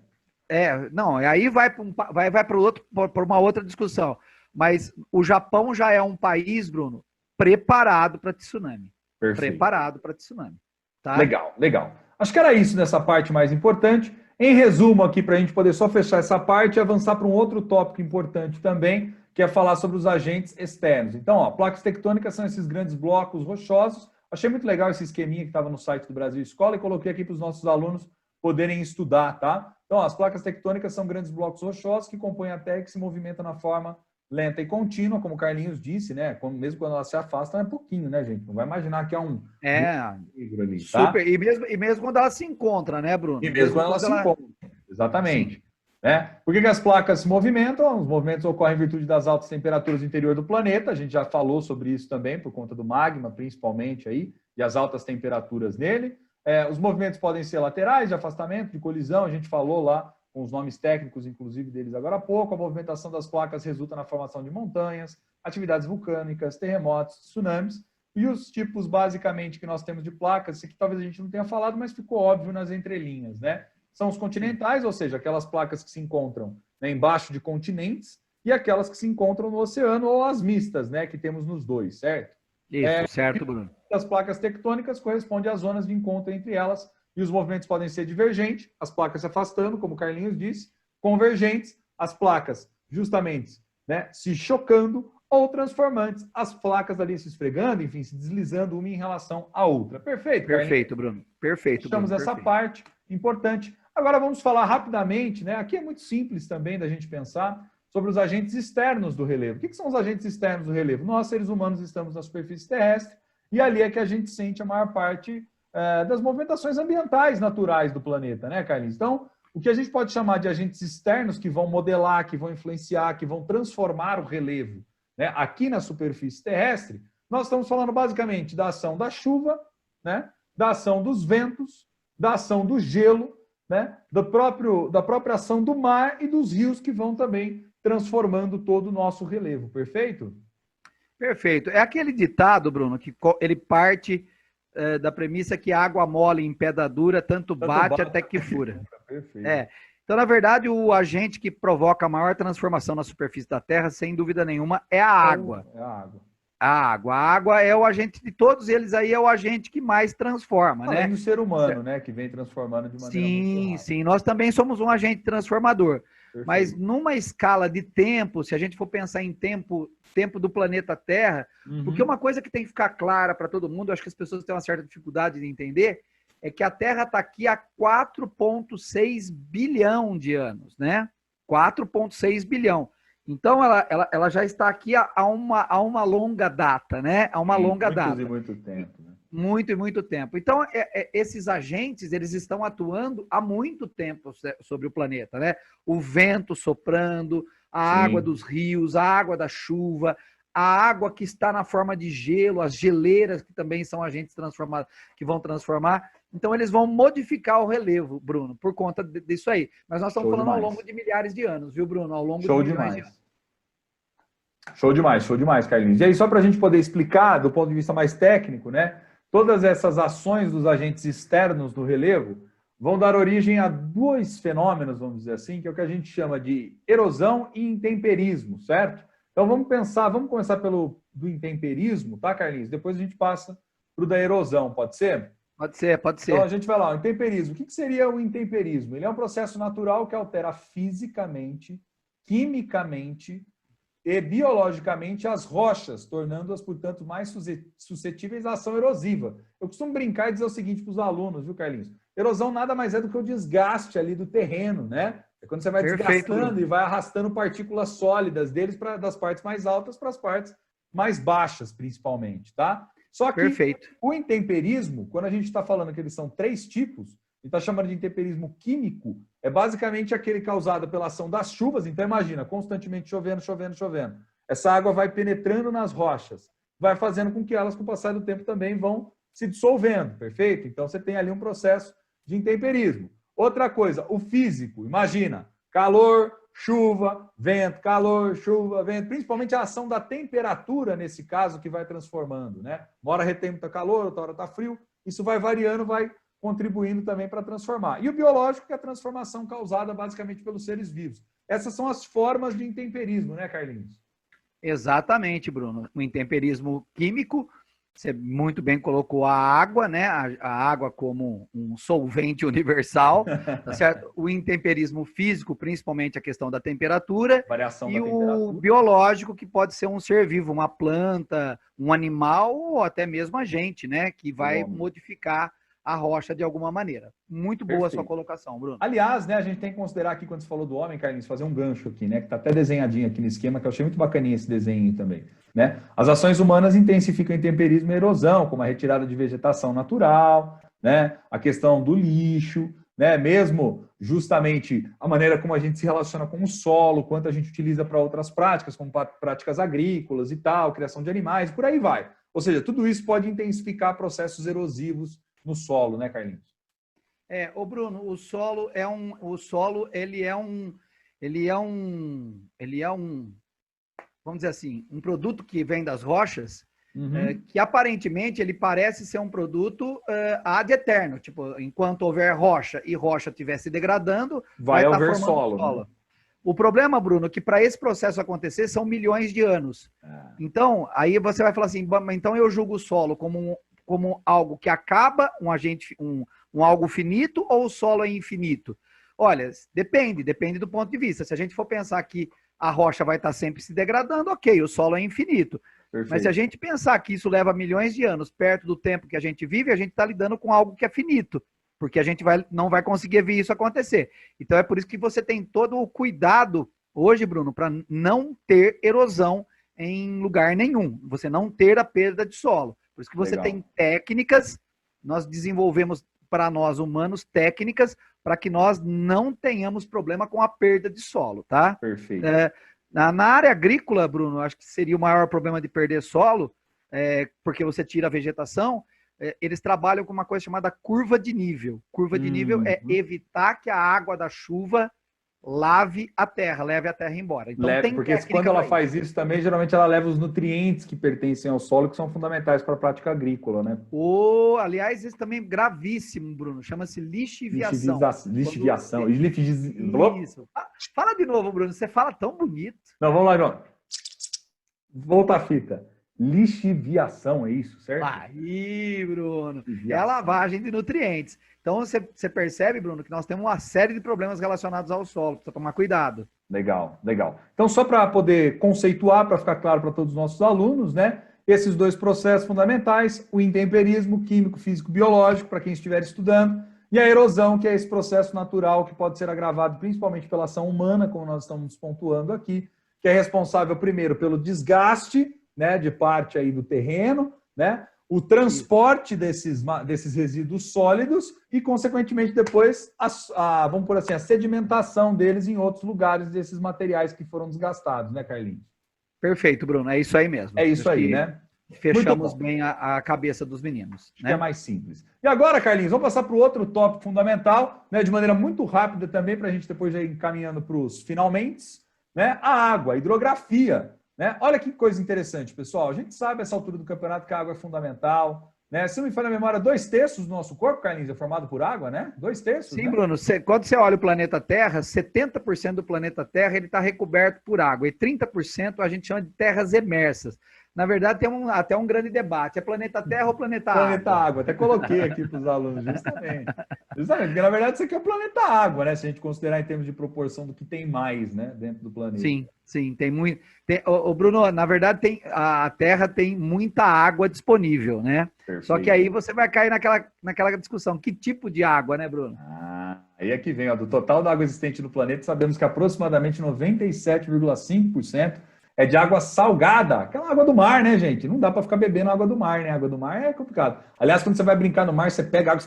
Não, aí vai para uma outra discussão. Mas o Japão já é um país, Bruno, preparado para tsunami. Perfeito. Preparado para tsunami. Tá? Legal. Acho que era isso nessa parte mais importante. Em resumo aqui, para a gente poder só fechar essa parte e avançar para um outro tópico importante também, que é falar sobre os agentes externos. Então, placas tectônicas são esses grandes blocos rochosos. Achei muito legal esse esqueminha que estava no site do Brasil Escola e coloquei aqui para os nossos alunos poderem estudar, tá? Então, as placas tectônicas são grandes blocos rochosos que compõem a Terra e que se movimentam na forma lenta e contínua, como o Carlinhos disse, né? Mesmo quando elas se afastam, é pouquinho, né, gente? Não vai imaginar que é um... ali, tá? Super. E mesmo quando elas se encontram, né, Bruno? E mesmo quando elas se encontram. Exatamente. Né? Por que as placas se movimentam? Os movimentos ocorrem em virtude das altas temperaturas do interior do planeta. A gente já falou sobre isso também, por conta do magma, principalmente, aí, e as altas temperaturas nele. Os movimentos podem ser laterais, de afastamento, de colisão. A gente falou lá com os nomes técnicos, inclusive, deles agora há pouco. A movimentação das placas resulta na formação de montanhas, atividades vulcânicas, terremotos, tsunamis. E os tipos, basicamente, que nós temos de placas, isso aqui talvez a gente não tenha falado, mas ficou óbvio nas entrelinhas, né? São os continentais, ou seja, aquelas placas que se encontram, né, embaixo de continentes, e aquelas que se encontram no oceano, ou as mistas, né, que temos nos dois, certo? Isso, certo, Bruno. As placas tectônicas correspondem às zonas de encontro entre elas, e os movimentos podem ser divergentes, as placas se afastando, como o Carlinhos disse, convergentes, as placas justamente, né, se chocando, ou transformantes, as placas ali se esfregando, enfim, se deslizando uma em relação à outra. Perfeito, Carlinhos? Perfeito, Bruno. Perfeito, Fechamos Bruno. essa parte importante. Agora vamos falar rapidamente, né? Aqui é muito simples também da gente pensar sobre os agentes externos do relevo. O que são os agentes externos do relevo? Nós, seres humanos, estamos na superfície terrestre e ali é que a gente sente a maior parte das movimentações ambientais naturais do planeta, né, Carlinhos? Então, o que a gente pode chamar de agentes externos que vão modelar, que vão influenciar, que vão transformar o relevo, né, aqui na superfície terrestre, nós estamos falando basicamente da ação da chuva, né, da ação dos ventos, da ação do gelo, né, da própria ação do mar e dos rios que vão também transformando todo o nosso relevo. Perfeito? Perfeito. É aquele ditado, Bruno, que ele parte da premissa que água mole em pedra dura, tanto bate até que fura. Perfeito. Então, na verdade, o agente que provoca a maior transformação na superfície da Terra, sem dúvida nenhuma, é a água. É a água. A água é o agente de todos eles aí, é o agente que mais transforma, Além né? do ser humano, né? Que vem transformando de maneira muito rápida. Sim. Nós também somos um agente transformador. Perfeito. Mas numa escala de tempo, se a gente for pensar em tempo do planeta Terra, porque uma coisa que tem que ficar clara para todo mundo, acho que as pessoas têm uma certa dificuldade de entender, é que a Terra está aqui há 4,6 bilhão de anos, né? 4,6 bilhão. Então, ela já está aqui há uma longa data, né? Há uma longa data. Muito tempo, né? Muito tempo. Então, esses agentes, eles estão atuando há muito tempo sobre o planeta, né? O vento soprando, a água dos rios, a água da chuva, a água que está na forma de gelo, as geleiras que também são agentes transformados, que vão transformar. Então, eles vão modificar o relevo, Bruno, por conta disso aí. Mas nós estamos falando demais. ao longo de milhares de anos, viu, Bruno? Ao longo Show de milhões demais. de anos. Show demais, Carlinhos. E aí, só para a gente poder explicar, do ponto de vista mais técnico, né? Todas essas ações dos agentes externos do relevo vão dar origem a dois fenômenos, vamos dizer assim, que é o que a gente chama de erosão e intemperismo, certo? Então vamos começar do intemperismo, tá, Carlinhos? Depois a gente passa para o da erosão, pode ser? Pode ser. Então a gente vai lá, o intemperismo. O que seria o intemperismo? Ele é um processo natural que altera fisicamente, quimicamente e biologicamente as rochas, tornando-as, portanto, mais suscetíveis à ação erosiva. Eu costumo brincar e dizer o seguinte para os alunos, viu, Carlinhos? Erosão nada mais é do que o desgaste ali do terreno, né? É quando você vai desgastando e vai arrastando partículas sólidas deles das partes mais altas para as partes mais baixas, principalmente, tá? Só que o intemperismo, quando a gente está falando que eles são 3 tipos, a gente está chamando de intemperismo químico, é basicamente aquele causado pela ação das chuvas. Então, imagina, constantemente chovendo. Essa água vai penetrando nas rochas, vai fazendo com que elas, com o passar do tempo, também vão se dissolvendo, perfeito? Então, você tem ali um processo de intemperismo. Outra coisa, o físico, imagina, calor, chuva, vento, calor, chuva, vento, principalmente a ação da temperatura, nesse caso, que vai transformando, né? Uma hora retém muito calor, outra hora está frio, isso vai variando, vai contribuindo também para transformar. E o biológico, que é a transformação causada basicamente pelos seres vivos. Essas são as formas de intemperismo, né, Carlinhos? Exatamente, Bruno. O intemperismo químico, você muito bem colocou a água, né? A água como um solvente universal, tá certo? O intemperismo físico, principalmente a questão da temperatura, variação e da temperatura. O biológico, que pode ser um ser vivo, uma planta, um animal ou até mesmo a gente, né? Que vai modificar a rocha de alguma maneira. Muito boa a sua colocação, Bruno. Aliás, né, a gente tem que considerar aqui, quando você falou do homem, Carlinhos, fazer um gancho aqui, né? Que está até desenhadinho aqui no esquema, que eu achei muito bacaninha esse desenho também. Né? As ações humanas intensificam o intemperismo e a erosão, como a retirada de vegetação natural, né? A questão do lixo, né? Mesmo justamente a maneira como a gente se relaciona com o solo, quanto a gente utiliza para outras práticas, como práticas agrícolas e tal, criação de animais, por aí vai. Ou seja, tudo isso pode intensificar processos erosivos no solo, né, Carlinhos? Ô Bruno, o solo ele é um, vamos dizer assim, um produto que vem das rochas, que aparentemente ele parece ser um produto ad eterno, tipo, enquanto houver rocha e rocha estiver se degradando, vai haver solo. Né? O problema, Bruno, é que para esse processo acontecer são milhões de anos. Então, aí você vai falar assim, então eu julgo o solo como algo que acaba, um algo finito, ou o solo é infinito? Olha, depende do ponto de vista. Se a gente for pensar que a rocha vai estar sempre se degradando, ok, o solo é infinito. Perfeito. Mas se a gente pensar que isso leva milhões de anos perto do tempo que a gente vive, a gente está lidando com algo que é finito, porque a gente não vai conseguir ver isso acontecer. Então é por isso que você tem todo o cuidado hoje, Bruno, para não ter erosão em lugar nenhum, você não ter a perda de solo. Por isso que você tem técnicas, nós desenvolvemos para nós humanos técnicas para que nós não tenhamos problema com a perda de solo, tá? Perfeito. Na área agrícola, Bruno, acho que seria o maior problema de perder solo, porque você tira a vegetação, eles trabalham com uma coisa chamada curva de nível. Curva de nível é evitar que a água da chuva leve a terra embora. Então, porque quando ela faz isso também, geralmente ela leva os nutrientes que pertencem ao solo, que são fundamentais para a prática agrícola, né? Aliás, isso também é gravíssimo, Bruno. Chama-se lixiviação. Lixiviação. Isso. Fala de novo, Bruno. Você fala tão bonito. Não, vamos lá, João. Volta a fita. Lixiviação, é isso, certo? Aí, Bruno. É a lavagem de nutrientes. Então, você percebe, Bruno, que nós temos uma série de problemas relacionados ao solo. Precisa tomar cuidado. Legal. Então, só para poder conceituar, para ficar claro para todos os nossos alunos, né? Esses dois processos fundamentais, o intemperismo químico, físico, biológico, para quem estiver estudando, e a erosão, que é esse processo natural que pode ser agravado principalmente pela ação humana, como nós estamos pontuando aqui, que é responsável primeiro pelo desgaste, né, de parte aí do terreno, né? O transporte desses resíduos sólidos e, consequentemente, depois, vamos por assim, a sedimentação deles em outros lugares desses materiais que foram desgastados, né, Carlinhos? Perfeito, Bruno. É isso aí mesmo. É isso aí, né? Fechamos bem a cabeça dos meninos. Né? É mais simples. E agora, Carlinhos, vamos passar para o outro tópico fundamental, né, de maneira muito rápida também, para a gente depois já ir encaminhando para os finalmente, né, a água, a hidrografia. Né? Olha que coisa interessante, pessoal. A gente sabe, essa altura do campeonato, que a água é fundamental. Né? Se não me falha a memória, 2/3 do nosso corpo, Carlinhos, é formado por água, né? 2/3. Sim, né? Bruno. Quando você olha o planeta Terra, 70% do planeta Terra está recoberto por água e 30% a gente chama de terras emersas. Na verdade, tem até um grande debate. É planeta Terra ou planeta Água? Planeta Água. Até coloquei aqui para os alunos, justamente. Justamente, porque na verdade isso aqui é o planeta Água, né? Se a gente considerar em termos de proporção do que tem mais, né? Dentro do planeta. Sim, sim. Tem muito. Bruno, na verdade, a Terra tem muita água disponível, né? Perfeito. Só que aí você vai cair naquela discussão. Que tipo de água, né, Bruno? Aí é que vem, ó, do total da água existente no planeta, sabemos que aproximadamente 97,5% é de água salgada, aquela água do mar, né, gente? Não dá para ficar bebendo água do mar, né? Água do mar é complicado. Aliás, quando você vai brincar no mar, você pega água,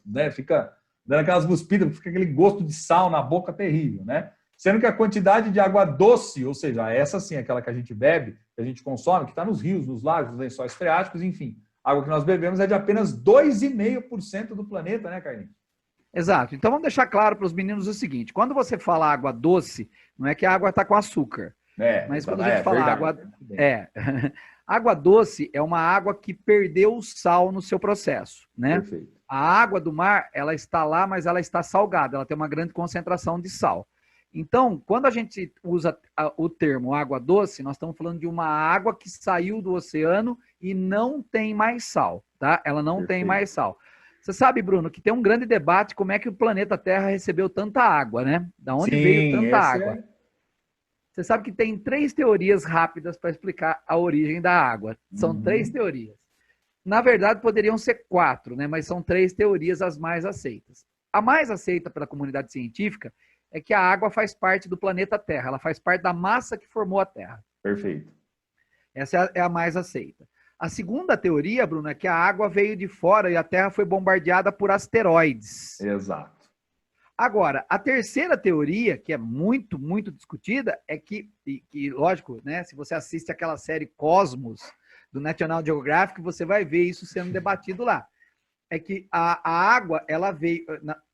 né? Fica dando aquelas cuspidas, fica aquele gosto de sal na boca terrível, né? Sendo que a quantidade de água doce, ou seja, essa sim, aquela que a gente bebe, que a gente consome, que está nos rios, nos lagos, nos lençóis freáticos, enfim, a água que nós bebemos é de apenas 2,5% do planeta, né, Carlinhos? Exato. Então vamos deixar claro para os meninos o seguinte: quando você fala água doce, não é que a água está com açúcar. Mas quando a gente fala água. Água doce é uma água que perdeu o sal no seu processo, né? Perfeito. A água do mar, ela está lá, mas ela está salgada, ela tem uma grande concentração de sal. Então, quando a gente usa o termo água doce, nós estamos falando de uma água que saiu do oceano e não tem mais sal, tá? Ela não tem mais sal. Você sabe, Bruno, que tem um grande debate como é que o planeta Terra recebeu tanta água, né? Da onde veio tanta água? Você sabe que tem 3 teorias rápidas para explicar a origem da água. São 3 teorias. Na verdade, poderiam ser 4, né? Mas são 3 teorias as mais aceitas. A mais aceita pela comunidade científica é que a água faz parte do planeta Terra. Ela faz parte da massa que formou a Terra. Perfeito. Essa é a mais aceita. A segunda teoria, Bruno, é que a água veio de fora e a Terra foi bombardeada por asteroides. Exato. Agora, a terceira teoria, que é muito, muito discutida, é que lógico, né, se você assiste aquela série Cosmos, do National Geographic, você vai ver isso sendo debatido lá. É que a água, ela veio,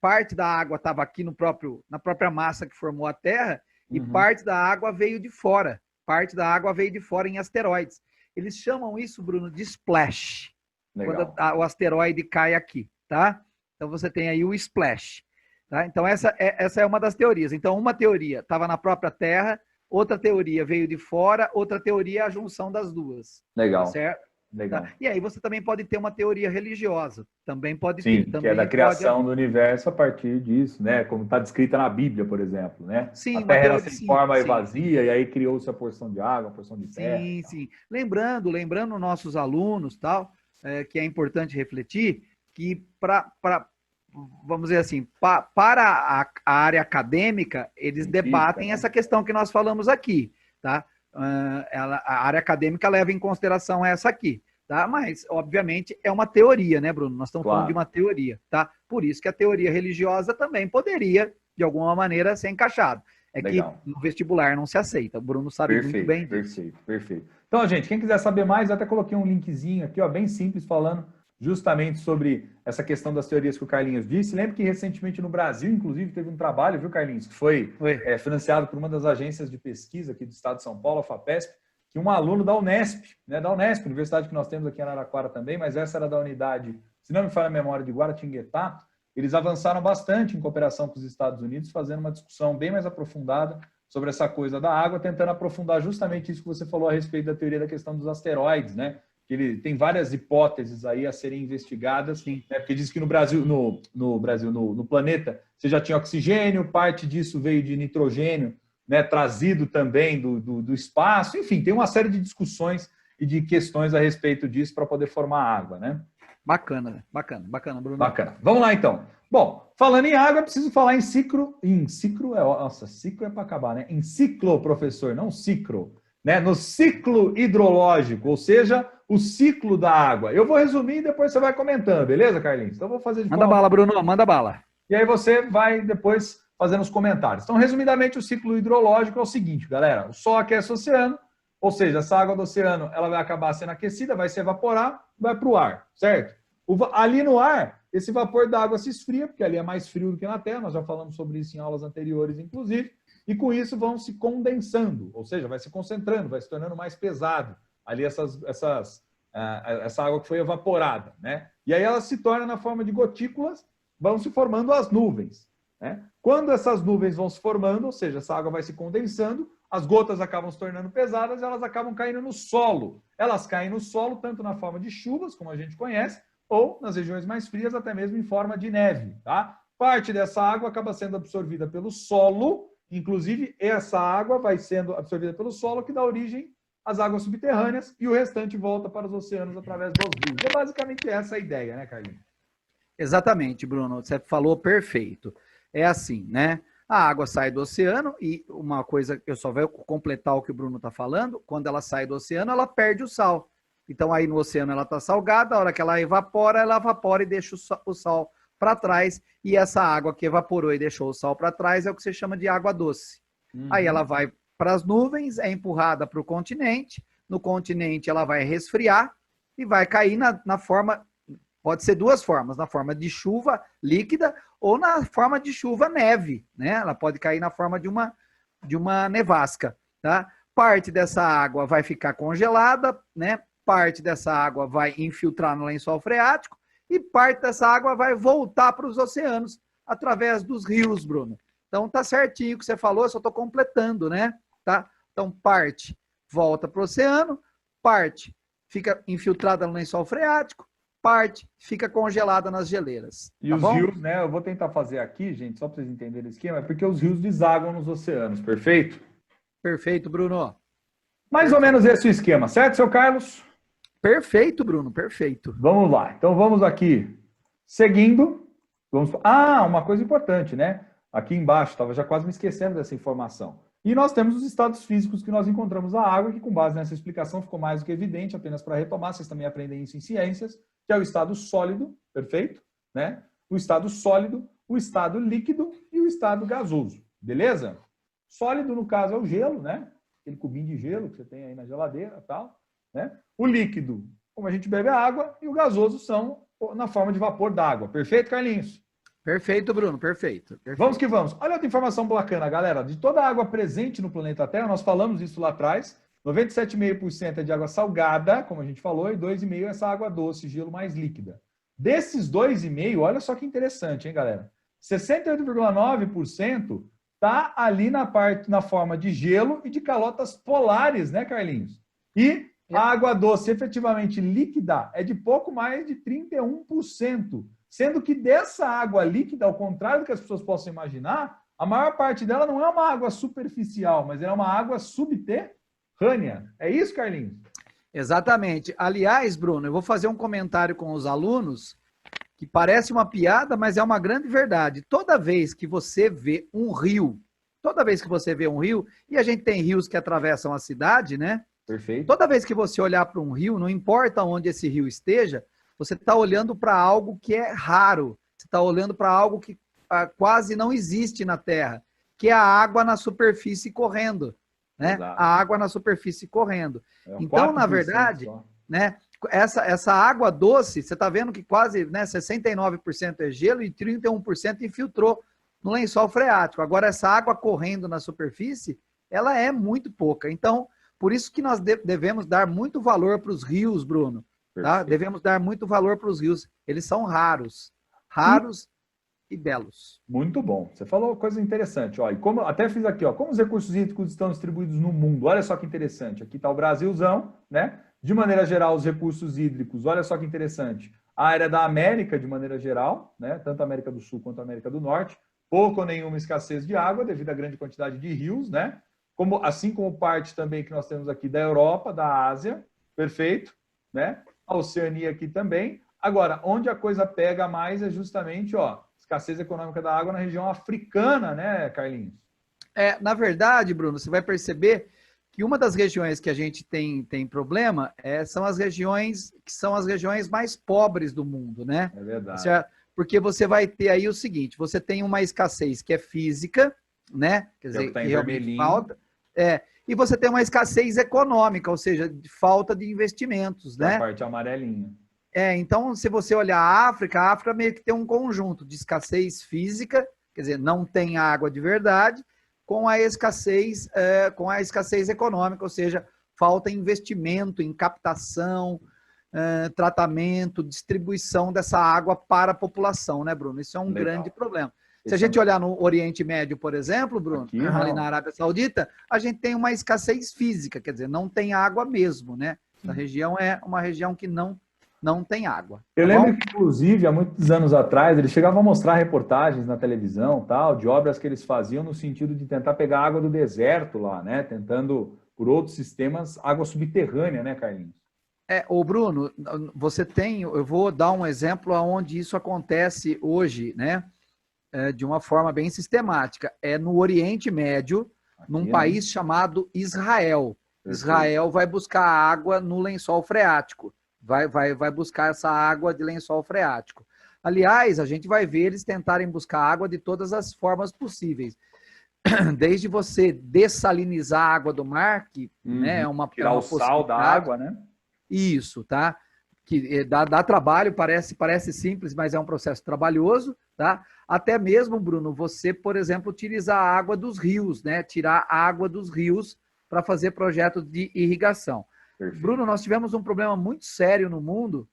parte da água estava aqui na própria massa que formou a Terra, e parte da água veio de fora. Parte da água veio de fora em asteroides. Eles chamam isso, Bruno, de splash. Legal. Quando o asteroide cai aqui, tá? Então você tem aí o splash. Tá? Então essa é uma das teorias. Então uma teoria estava na própria Terra, outra teoria veio de fora, outra teoria é a junção das duas. Legal. Certo? Legal. Tá? E aí você também pode ter uma teoria religiosa. Também pode ter. Sim, que é da criação do universo a partir disso, né? Como está descrita na Bíblia, por exemplo, né? Sim, a Terra era sem forma e vazia, e aí criou-se a porção de água, a porção de terra. Sim, sim. Lembrando nossos alunos, tal, que é importante refletir que vamos dizer assim, para a área acadêmica, eles debatem essa questão que nós falamos aqui, tá? A área acadêmica leva em consideração essa aqui, tá? Mas, obviamente, é uma teoria, né, Bruno? Nós estamos falando de uma teoria, tá? Por isso que a teoria religiosa também poderia, de alguma maneira, ser encaixada. Legal. Que no vestibular não se aceita. O Bruno sabe muito bem disso. Perfeito. Então, gente, quem quiser saber mais, eu até coloquei um linkzinho aqui, ó, bem simples, falando justamente sobre essa questão das teorias que o Carlinhos disse. Lembra que recentemente no Brasil, inclusive, teve um trabalho, viu, Carlinhos, que foi financiado por uma das agências de pesquisa aqui do estado de São Paulo, a FAPESP, que um aluno da Unesp, né, universidade que nós temos aqui em Araraquara também, mas essa era da unidade, se não me falha a memória, de Guaratinguetá. Eles avançaram bastante em cooperação com os Estados Unidos, fazendo uma discussão bem mais aprofundada sobre essa coisa da água, tentando aprofundar justamente isso que você falou a respeito da teoria da questão dos asteroides, né? Ele tem várias hipóteses aí a serem investigadas, né? Porque diz que no planeta, você já tinha oxigênio, parte disso veio de nitrogênio, né? Trazido também do espaço, enfim, tem uma série de discussões e de questões a respeito disso para poder formar água, né? Bacana, Bruno. Bacana. Vamos lá, então. Bom, falando em água, preciso falar em ciclo é para acabar, né? Em ciclo, professor, não ciclo, né? No ciclo hidrológico, ou seja, o ciclo da água. Eu vou resumir e depois você vai comentando, beleza, Carlinhos? Então, eu vou fazer de Manda bala, Bruno, manda bala. E aí você vai depois fazendo os comentários. Então, resumidamente, o ciclo hidrológico é o seguinte, galera. O Sol aquece o oceano, Ou seja, essa água do oceano ela vai acabar sendo aquecida, vai se evaporar, vai para o ar, certo? Ali no ar, esse vapor da água se esfria, porque ali é mais frio do que na Terra, nós já falamos sobre isso em aulas anteriores, inclusive, e com isso vão se condensando, ou seja, vai se concentrando, vai se tornando mais pesado ali essa água que foi evaporada, né? E aí ela se torna na forma de gotículas, vão se formando as nuvens, né? Quando essas nuvens vão se formando, ou seja, essa água vai se condensando, as gotas acabam se tornando pesadas e elas acabam caindo no solo. Elas caem no solo tanto na forma de chuvas, como a gente conhece, ou nas regiões mais frias, até mesmo em forma de neve, tá? Parte dessa água acaba sendo absorvida pelo solo, inclusive essa água vai sendo absorvida pelo solo, que dá origem às águas subterrâneas, e o restante volta para os oceanos através dos rios. É basicamente essa a ideia, né, Carlinhos? Exatamente, Bruno. Você falou perfeito. É assim, né? A água sai do oceano e uma coisa que eu só vou completar o que o Bruno está falando, quando ela sai do oceano, ela perde o sal. Então aí no oceano ela está salgada, a hora que ela evapora e deixa o sal para trás. E essa água que evaporou e deixou o sal para trás é o que se chama de água doce. Aí ela vai para as nuvens, é empurrada para o continente. No continente ela vai resfriar e vai cair na forma, pode ser duas formas, na forma de chuva líquida ou na forma de chuva neve, né? Ela pode cair na forma de uma nevasca, tá? Parte dessa água vai ficar congelada, né? Parte dessa água vai infiltrar no lençol freático e parte dessa água vai voltar para os oceanos através dos rios, Bruno. Então tá certinho o que você falou, eu só estou completando, né? Tá? Então parte volta para o oceano, parte fica infiltrada no lençol freático, parte fica congelada nas geleiras. E os rios, né? Eu vou tentar fazer aqui, gente, só para vocês entenderem o esquema, é porque os rios desaguam nos oceanos, perfeito? Perfeito, Bruno. Mais ou menos esse o esquema, certo, seu Carlos? Perfeito, Bruno, perfeito. Vamos lá, então vamos aqui, seguindo, uma coisa importante, né? Aqui embaixo, estava já quase me esquecendo dessa informação. E nós temos os estados físicos que nós encontramos na água, que com base nessa explicação ficou mais do que evidente, apenas para retomar, vocês também aprendem isso em ciências, que é o estado sólido, perfeito? Né? O estado sólido, o estado líquido e o estado gasoso, beleza? Sólido, no caso, é o gelo, né? Aquele cubinho de gelo que você tem aí na geladeira e tal, né? O líquido, como a gente bebe a água, e o gasoso são na forma de vapor d'água. Perfeito, Carlinhos? Perfeito, Bruno, perfeito. Vamos que vamos. Olha outra informação bacana, galera. De toda a água presente no planeta Terra, nós falamos isso lá atrás, 97,5% é de água salgada, como a gente falou, e 2,5% é essa água doce, gelo mais líquida. Desses 2,5%, olha só que interessante, hein, galera? 68,9% está ali na forma de gelo e de calotas polares, né, Carlinhos? E a água doce efetivamente líquida é de pouco mais de 31%. Sendo que dessa água líquida, ao contrário do que as pessoas possam imaginar, a maior parte dela não é uma água superficial, mas é uma água subterrânea. É isso, Carlinhos? Exatamente. Aliás, Bruno, eu vou fazer um comentário com os alunos que parece uma piada, mas é uma grande verdade. Toda vez que você vê um rio, e a gente tem rios que atravessam a cidade, né? Perfeito. Toda vez que você olhar para um rio, não importa onde esse rio esteja, você está olhando para algo que é raro, você está olhando para algo que quase não existe na Terra, que é a água na superfície correndo, né? Exato. A água na superfície correndo. Então, na verdade, né, essa água doce, você está vendo que quase, né, 69% é gelo e 31% infiltrou no lençol freático. Agora, essa água correndo na superfície, ela é muito pouca. Então, por isso que nós devemos dar muito valor para os rios, Bruno. Tá? Devemos dar muito valor para os rios. Eles são raros e belos. Muito bom. Você falou coisa interessante. Ó, e como, até fiz aqui, ó, como os recursos hídricos estão distribuídos no mundo. Olha só que interessante. Aqui está o Brasilzão, né? De maneira geral, os recursos hídricos, olha só que interessante. A área da América, de maneira geral, né? Tanto a América do Sul quanto a América do Norte, pouco ou nenhuma escassez de água devido à grande quantidade de rios, né? Assim como parte também que nós temos aqui da Europa, da Ásia, perfeito, né? A Oceania aqui também. Agora, onde a coisa pega mais é justamente, ó, escassez econômica da água na região africana, né, Carlinhos? Na verdade, Bruno, você vai perceber que uma das regiões que a gente tem problema são as regiões que são as regiões mais pobres do mundo, né? É verdade. Porque você vai ter aí o seguinte, você tem uma escassez que é física, né? Quer dizer, que tá em realmente vermelhinho. falta. E você tem uma escassez econômica, ou seja, de falta de investimentos, né? A parte amarelinha. Então, se você olhar a África meio que tem um conjunto de escassez física, quer dizer, não tem água de verdade, com a escassez econômica, ou seja, falta investimento em captação, tratamento, distribuição dessa água para a população, né, Bruno? Isso é um grande problema. Se a gente olhar no Oriente Médio, por exemplo, Bruno, ali na Arábia Saudita, a gente tem uma escassez física, quer dizer, não tem água mesmo, né? A região é uma região que não tem água. Eu lembro que, inclusive, há muitos anos atrás, eles chegavam a mostrar reportagens na televisão, tal, de obras que eles faziam no sentido de tentar pegar água do deserto lá, né? Tentando, por outros sistemas, água subterrânea, né, Carlinhos? Ô Bruno, eu vou dar um exemplo onde isso acontece hoje, né? De uma forma bem sistemática. É no Oriente Médio, num país chamado Israel. Perfeito. Israel vai buscar água no lençol freático. Vai buscar essa água de lençol freático. Aliás, a gente vai ver eles tentarem buscar água de todas as formas possíveis. Desde você dessalinizar a água do mar, que né, é uma tirar o sal da água, né? Isso, tá? Que dá trabalho, parece simples, mas é um processo trabalhoso, tá? Até mesmo, Bruno, você, por exemplo, utilizar a água dos rios, né? Tirar a água dos rios para fazer projetos de irrigação. Perfeito. Bruno, nós tivemos um problema muito sério no mundo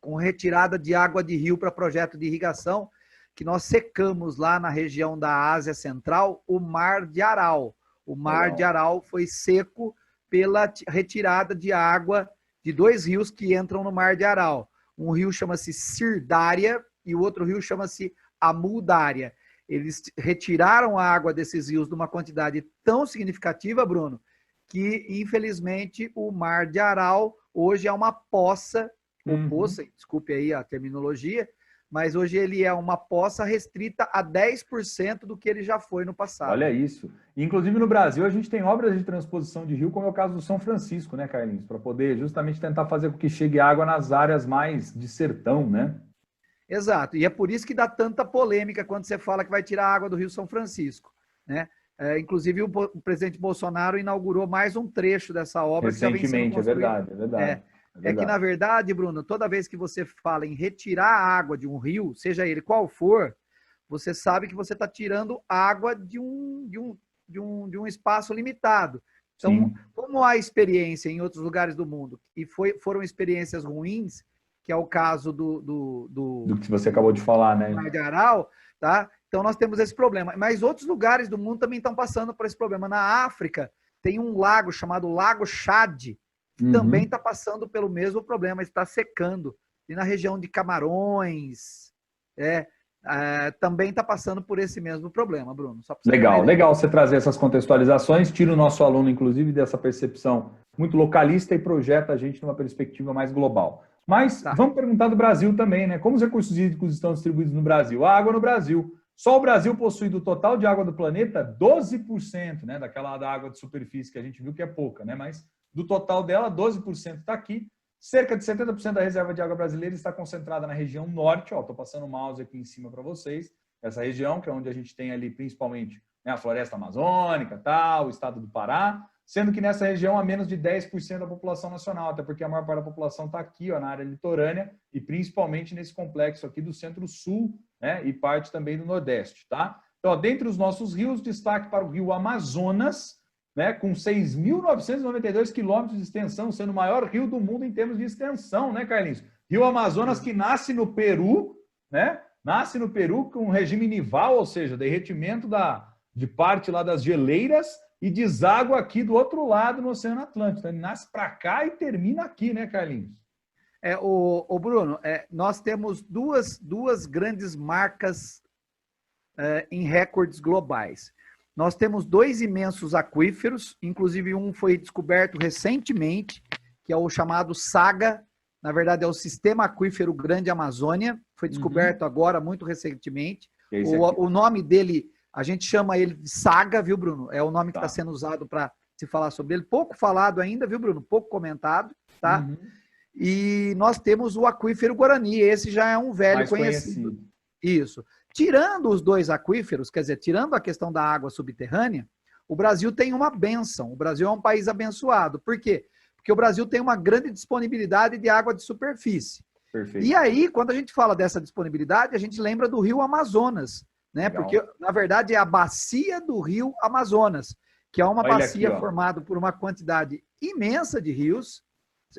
com retirada de água de rio para projeto de irrigação, que nós secamos lá na região da Ásia Central o Mar de Aral. O Mar de Aral foi seco pela retirada de água de dois rios que entram no Mar de Aral. Um rio chama-se Sirdária e o outro rio chama-se Amudária. Eles retiraram a água desses rios numa quantidade tão significativa, Bruno, que, infelizmente, o Mar de Aral hoje é uma poça, ou poça, desculpe aí a terminologia, mas hoje ele é uma poça restrita a 10% do que ele já foi no passado. Olha isso. Inclusive no Brasil a gente tem obras de transposição de rio, como é o caso do São Francisco, né, Carlinhos? Para poder justamente tentar fazer com que chegue água nas áreas mais de sertão, né? Exato. E é por isso que dá tanta polêmica quando você fala que vai tirar a água do Rio São Francisco, né? Inclusive o presidente Bolsonaro inaugurou mais um trecho dessa obra. Recentemente, é verdade. É que, na verdade, Bruno, toda vez que você fala em retirar a água de um rio, seja ele qual for, você sabe que você está tirando água de um espaço limitado. Então, sim, como há experiência em outros lugares do mundo, e foram experiências ruins, que é o caso do que você acabou de falar, né? Mar de Aral, tá? Então, nós temos esse problema. Mas outros lugares do mundo também estão passando por esse problema. Na África, tem um lago chamado Lago Chad, que também está passando pelo mesmo problema, está secando. E na região de Camarões, também está passando por esse mesmo problema, Bruno. Legal você trazer essas contextualizações, tira o nosso aluno, inclusive, dessa percepção muito localista e projeta a gente numa perspectiva mais global. Mas vamos perguntar do Brasil também, né? Como os recursos hídricos estão distribuídos no Brasil? A água no Brasil. Só o Brasil possui do total de água do planeta 12%, né? Daquela da água de superfície que a gente viu que é pouca, né? Mas do total dela, 12% está aqui. Cerca de 70% da reserva de água brasileira está concentrada na região norte. Estou passando o mouse aqui em cima para vocês. Essa região, que é onde a gente tem ali principalmente, né, a floresta amazônica, o estado do Pará. Sendo que nessa região há menos de 10% da população nacional, até porque a maior parte da população está aqui, na área litorânea, e principalmente nesse complexo aqui do Centro-Sul, né, e parte também do Nordeste. Tá? Então, dentre os nossos rios, destaque para o rio Amazonas, né, com 6.992 quilômetros de extensão, sendo o maior rio do mundo em termos de extensão, né, Carlinhos? Rio Amazonas que nasce no Peru, né? Nasce no Peru com um regime nival, ou seja, derretimento de parte lá das geleiras, e deságua aqui do outro lado no Oceano Atlântico. Então, ele nasce para cá e termina aqui, né, Carlinhos? Bruno, nós temos duas grandes marcas em recordes globais. Nós temos dois imensos aquíferos, inclusive um foi descoberto recentemente, que é o chamado SAGA, na verdade é o Sistema Aquífero Grande Amazônia, foi descoberto agora, muito recentemente. O nome dele, a gente chama ele de SAGA, viu, Bruno? É o nome que está sendo usado para se falar sobre ele. Pouco falado ainda, viu, Bruno? Pouco comentado, tá? E nós temos o aquífero Guarani, esse já é um velho mais conhecido. Isso. Tirando os dois aquíferos, quer dizer, tirando a questão da água subterrânea, o Brasil tem uma bênção, o Brasil é um país abençoado. Por quê? Porque o Brasil tem uma grande disponibilidade de água de superfície. Perfeito. E aí, quando a gente fala dessa disponibilidade, a gente lembra do rio Amazonas, né? Legal. Porque, na verdade, é a bacia do rio Amazonas, que é uma bacia formada por uma quantidade imensa de rios,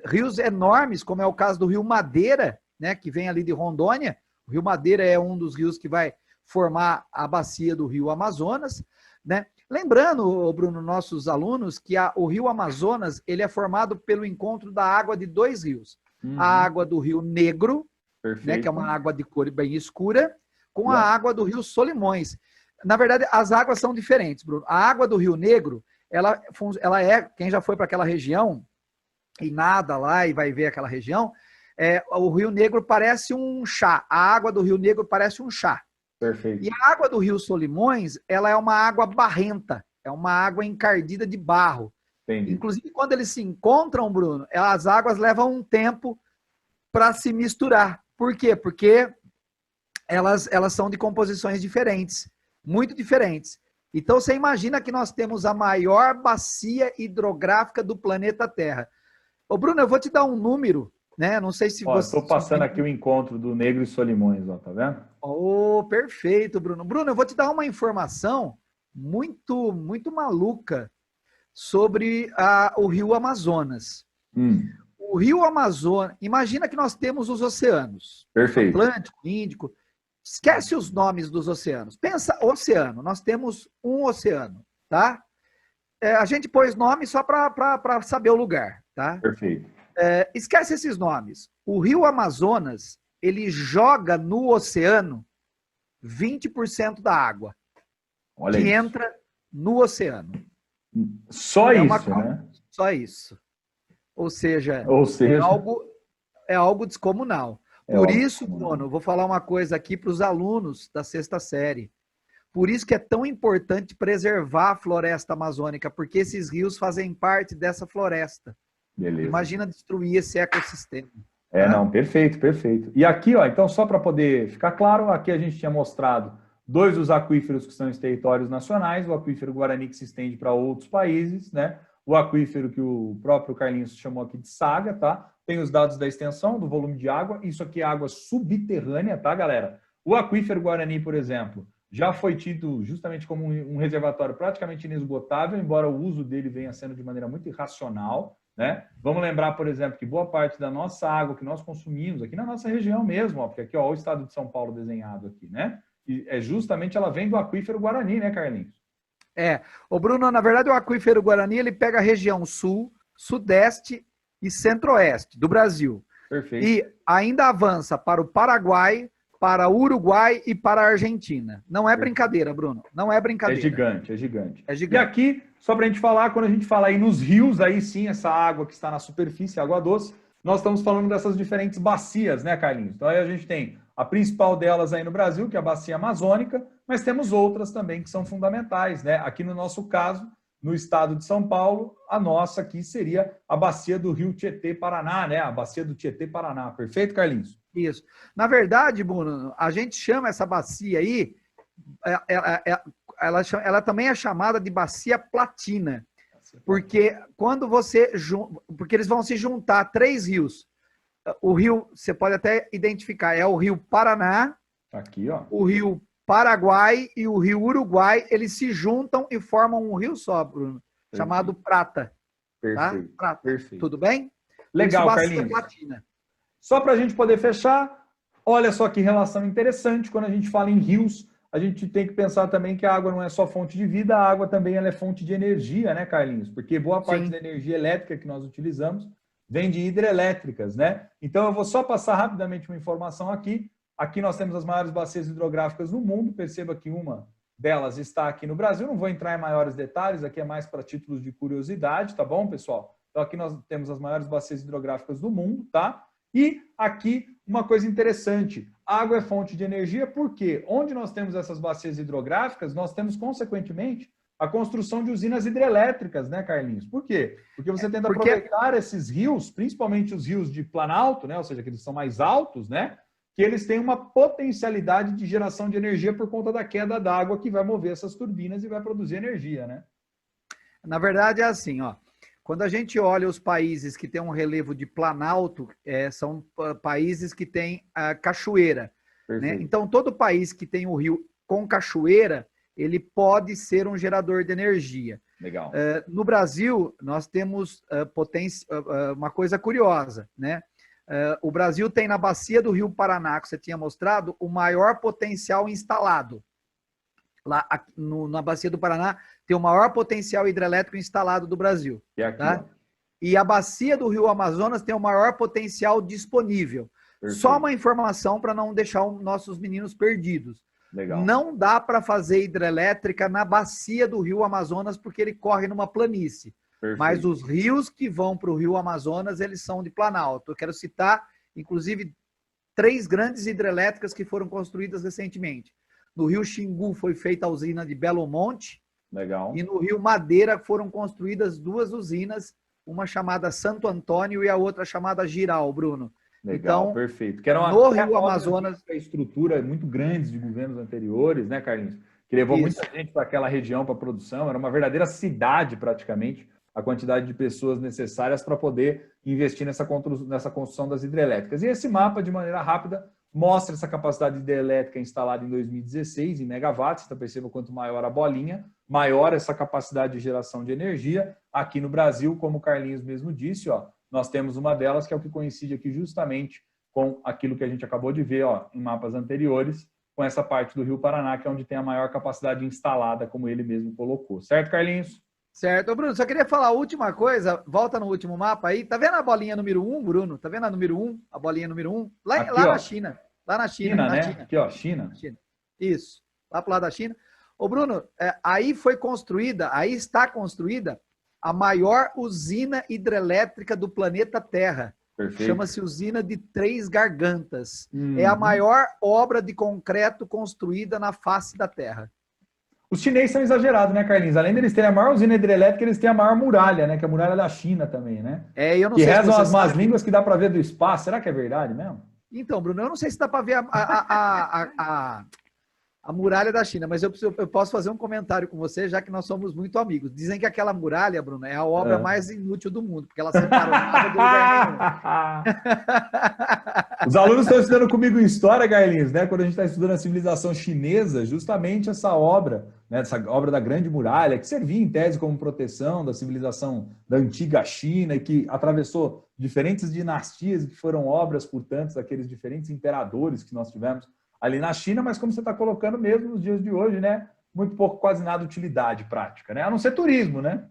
rios enormes, como é o caso do rio Madeira, né, que vem ali de Rondônia. O rio Madeira é um dos rios que vai formar a bacia do rio Amazonas, né? Lembrando, Bruno, nossos alunos, que o rio Amazonas ele é formado pelo encontro da água de dois rios. A água do rio Negro, né, que é uma água de cor bem escura, com a água do rio Solimões. Na verdade, as águas são diferentes, Bruno. A água do rio Negro, ela é, quem já foi para aquela região e nada lá e vai ver aquela região, o Rio Negro parece um chá. A água do Rio Negro parece um chá. Perfeito. E a água do Rio Solimões, ela é uma água barrenta, é uma água encardida de barro. Entendi. Inclusive, quando eles se encontram, Bruno, as águas levam um tempo para se misturar. Por quê? Porque elas são de composições diferentes, muito diferentes. Então, você imagina que nós temos a maior bacia hidrográfica do planeta Terra. Ô, Bruno, eu vou te dar um número, né? Não sei se você... Estou passando aqui o encontro do Negro e Solimões, ó, tá vendo? Oh, perfeito, Bruno. Bruno, eu vou te dar uma informação muito, muito maluca sobre o rio Amazonas. O rio Amazonas, imagina que nós temos os oceanos. Perfeito. Atlântico, Índico. Esquece os nomes dos oceanos. Pensa oceano. Nós temos um oceano, tá? A gente pôs nome só para saber o lugar, tá? Perfeito. Esquece esses nomes. O rio Amazonas, ele joga no oceano 20% da água. Olha que isso. entra no oceano. Só isso, né? Só isso. Ou seja, é algo descomunal. Por isso, Bruno, eu vou falar uma coisa aqui para os alunos da sexta série. Por isso que é tão importante preservar a floresta amazônica, porque esses rios fazem parte dessa floresta. Beleza. Imagina destruir esse ecossistema. Não, perfeito, perfeito. E aqui, ó, então só para poder ficar claro, aqui a gente tinha mostrado 2 dos aquíferos que são em territórios nacionais, o aquífero Guarani que se estende para outros países, né? O aquífero que o próprio Carlinhos chamou aqui de Saga, tá? Tem os dados da extensão, do volume de água, isso aqui é água subterrânea, tá, galera? O aquífero Guarani, por exemplo, já foi tido justamente como um reservatório praticamente inesgotável, embora o uso dele venha sendo de maneira muito irracional, né? Vamos lembrar, por exemplo, que boa parte da nossa água que nós consumimos aqui na nossa região mesmo, ó, porque aqui ó, o estado de São Paulo desenhado aqui, né? E justamente ela vem do aquífero Guarani, né, Carlinhos? Ô Bruno, na verdade o aquífero Guarani ele pega a região sul, sudeste e centro-oeste do Brasil. Perfeito. E ainda avança para o Paraguai, para o Uruguai e para a Argentina. Não é brincadeira, Bruno. Não é brincadeira. É gigante, é gigante. É gigante. E aqui, só para a gente falar, quando a gente fala aí nos rios, aí sim, essa água que está na superfície, água doce, nós estamos falando dessas diferentes bacias, né, Carlinhos? Então aí a gente tem a principal delas aí no Brasil, que é a bacia amazônica, mas temos outras também que são fundamentais, né? Aqui no nosso caso, no estado de São Paulo, a nossa aqui seria a bacia do rio Tietê-Paraná, né? A bacia do Tietê-Paraná. Perfeito, Carlinhos? Isso. Na verdade, Bruno, a gente chama essa bacia aí, ela também é chamada de bacia platina, porque porque eles vão se juntar 3 rios. O rio, você pode até identificar, é o rio Paraná, aqui, ó. O rio Paraguai e o rio Uruguai, eles se juntam e formam um rio só, Bruno, chamado Prata. Perfeito. Tá? Prata. Perfeito. Tudo bem? Legal, Carlinhos. Platina. Só para a gente poder fechar, olha só que relação interessante, quando a gente fala em rios, a gente tem que pensar também que a água não é só fonte de vida, a água também ela é fonte de energia, né, Carlinhos? Porque boa parte da energia elétrica que nós utilizamos vem de hidrelétricas, né? Então eu vou só passar rapidamente uma informação aqui. Aqui nós temos as maiores bacias hidrográficas do mundo, perceba que uma delas está aqui no Brasil, não vou entrar em maiores detalhes, aqui é mais para títulos de curiosidade, tá bom, pessoal? Então aqui nós temos as maiores bacias hidrográficas do mundo, tá? E aqui uma coisa interessante, a água é fonte de energia porque onde nós temos essas bacias hidrográficas, nós temos consequentemente a construção de usinas hidrelétricas, né, Carlinhos? Por quê? Porque você tenta aproveitar esses rios, principalmente os rios de planalto, né, ou seja, que eles são mais altos, né, que eles têm uma potencialidade de geração de energia por conta da queda d'água que vai mover essas turbinas e vai produzir energia, né? Na verdade é assim, ó. Quando a gente olha os países que têm um relevo de planalto, são países que têm cachoeira. Né? Então, todo país que tem um rio com cachoeira, ele pode ser um gerador de energia. Legal. No Brasil, nós temos uma coisa curiosa, né? O Brasil tem na bacia do Rio Paraná, que você tinha mostrado, o maior potencial instalado. Lá na bacia do Paraná tem o maior potencial hidrelétrico instalado do Brasil. E aqui, tá? E a bacia do Rio Amazonas tem o maior potencial disponível. Perfeito. Só uma informação para não deixar os nossos meninos perdidos. Legal. Não dá para fazer hidrelétrica na bacia do Rio Amazonas porque ele corre numa planície. Perfeito. Mas os rios que vão para o Rio Amazonas, eles são de planalto. Eu quero citar, inclusive, 3 grandes hidrelétricas que foram construídas recentemente. No Rio Xingu foi feita a usina de Belo Monte. Legal. E no Rio Madeira foram construídas 2 usinas, uma chamada Santo Antônio e a outra chamada Giral, Bruno. Legal, então, perfeito. Que era no Rio Amazonas, a estrutura muito grande de governos anteriores, né, Carlinhos? Que levou muita gente para aquela região para produção. Era uma verdadeira cidade, praticamente, a quantidade de pessoas necessárias para poder investir nessa construção das hidrelétricas. E esse mapa, de maneira rápida, mostra essa capacidade hidrelétrica instalada em 2016 em megawatts. Então, perceba quanto maior a bolinha, maior essa capacidade de geração de energia. Aqui no Brasil, como o Carlinhos mesmo disse, nós temos uma delas que é o que coincide aqui justamente com aquilo que a gente acabou de ver em mapas anteriores, com essa parte do Rio Paraná, que é onde tem a maior capacidade instalada, como ele mesmo colocou. Certo, Carlinhos? Certo. Bruno, só queria falar a última coisa, volta no último mapa aí. Tá vendo a bolinha número 1, Bruno? Tá vendo a número 1? A bolinha número 1? Lá na China. Lá na China. Né? China. Aqui, China. Isso. Lá pro lado da China. Ô, Bruno, aí está construída a maior usina hidrelétrica do planeta Terra. Chama-se Usina de Três Gargantas. É a maior obra de concreto construída na face da Terra. Os chineses são exagerados, né, Carlinhos? Além deles terem a maior usina hidrelétrica, eles têm a maior muralha, né? Que é a muralha da China também, né? Eu não sei. Que rezam as más línguas que dá para ver do espaço. Será que é verdade mesmo? Então, Bruno, eu não sei se dá para ver a muralha da China, mas eu posso fazer um comentário com você, já que nós somos muito amigos. Dizem que aquela muralha, Bruno, é a obra mais inútil do mundo, porque ela separa nada do lugar nenhum. Os alunos estão estudando comigo em História, Carlinhos, né? Quando a gente está estudando a civilização chinesa, justamente essa obra, né? Essa obra da Grande Muralha, que servia em tese como proteção da civilização da antiga China e que atravessou diferentes dinastias e que foram obras, portanto, daqueles diferentes imperadores que nós tivemos ali na China, mas como você está colocando mesmo nos dias de hoje, né? Muito pouco, quase nada utilidade prática, né? A não ser turismo, né?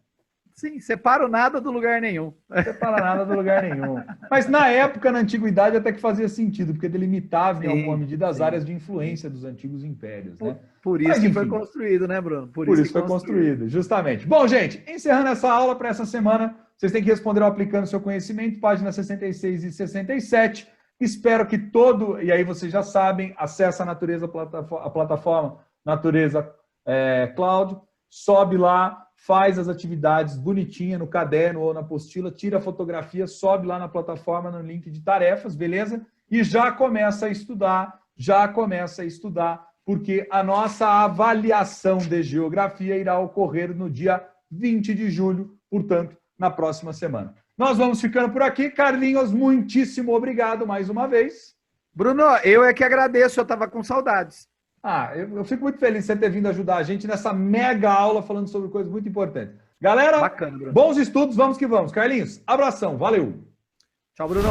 Sim, separa nada do lugar nenhum. Separa nada do lugar nenhum. Mas na época, na antiguidade, até que fazia sentido, porque delimitava em alguma medida as áreas de influência dos antigos impérios, né? Por isso que foi construído, né, Bruno? Por isso foi construído, justamente. Bom, gente, encerrando essa aula para essa semana, vocês têm que responder ao Aplicando Seu Conhecimento, páginas 66 e 67. Espero que e aí vocês já sabem, acessa a plataforma Natureza Cloud, sobe lá, faz as atividades bonitinha no caderno ou na apostila, tira a fotografia, sobe lá na plataforma no link de tarefas, beleza? E já começa a estudar, porque a nossa avaliação de geografia irá ocorrer no dia 20 de julho, portanto, na próxima semana. Nós vamos ficando por aqui. Carlinhos, muitíssimo obrigado mais uma vez. Bruno, eu é que agradeço, eu estava com saudades. Eu fico muito feliz de você ter vindo ajudar a gente nessa mega aula falando sobre coisas muito importantes. Galera, bacana, Bruno. Bons estudos, vamos que vamos. Carlinhos, abração, valeu. Tchau, Bruno.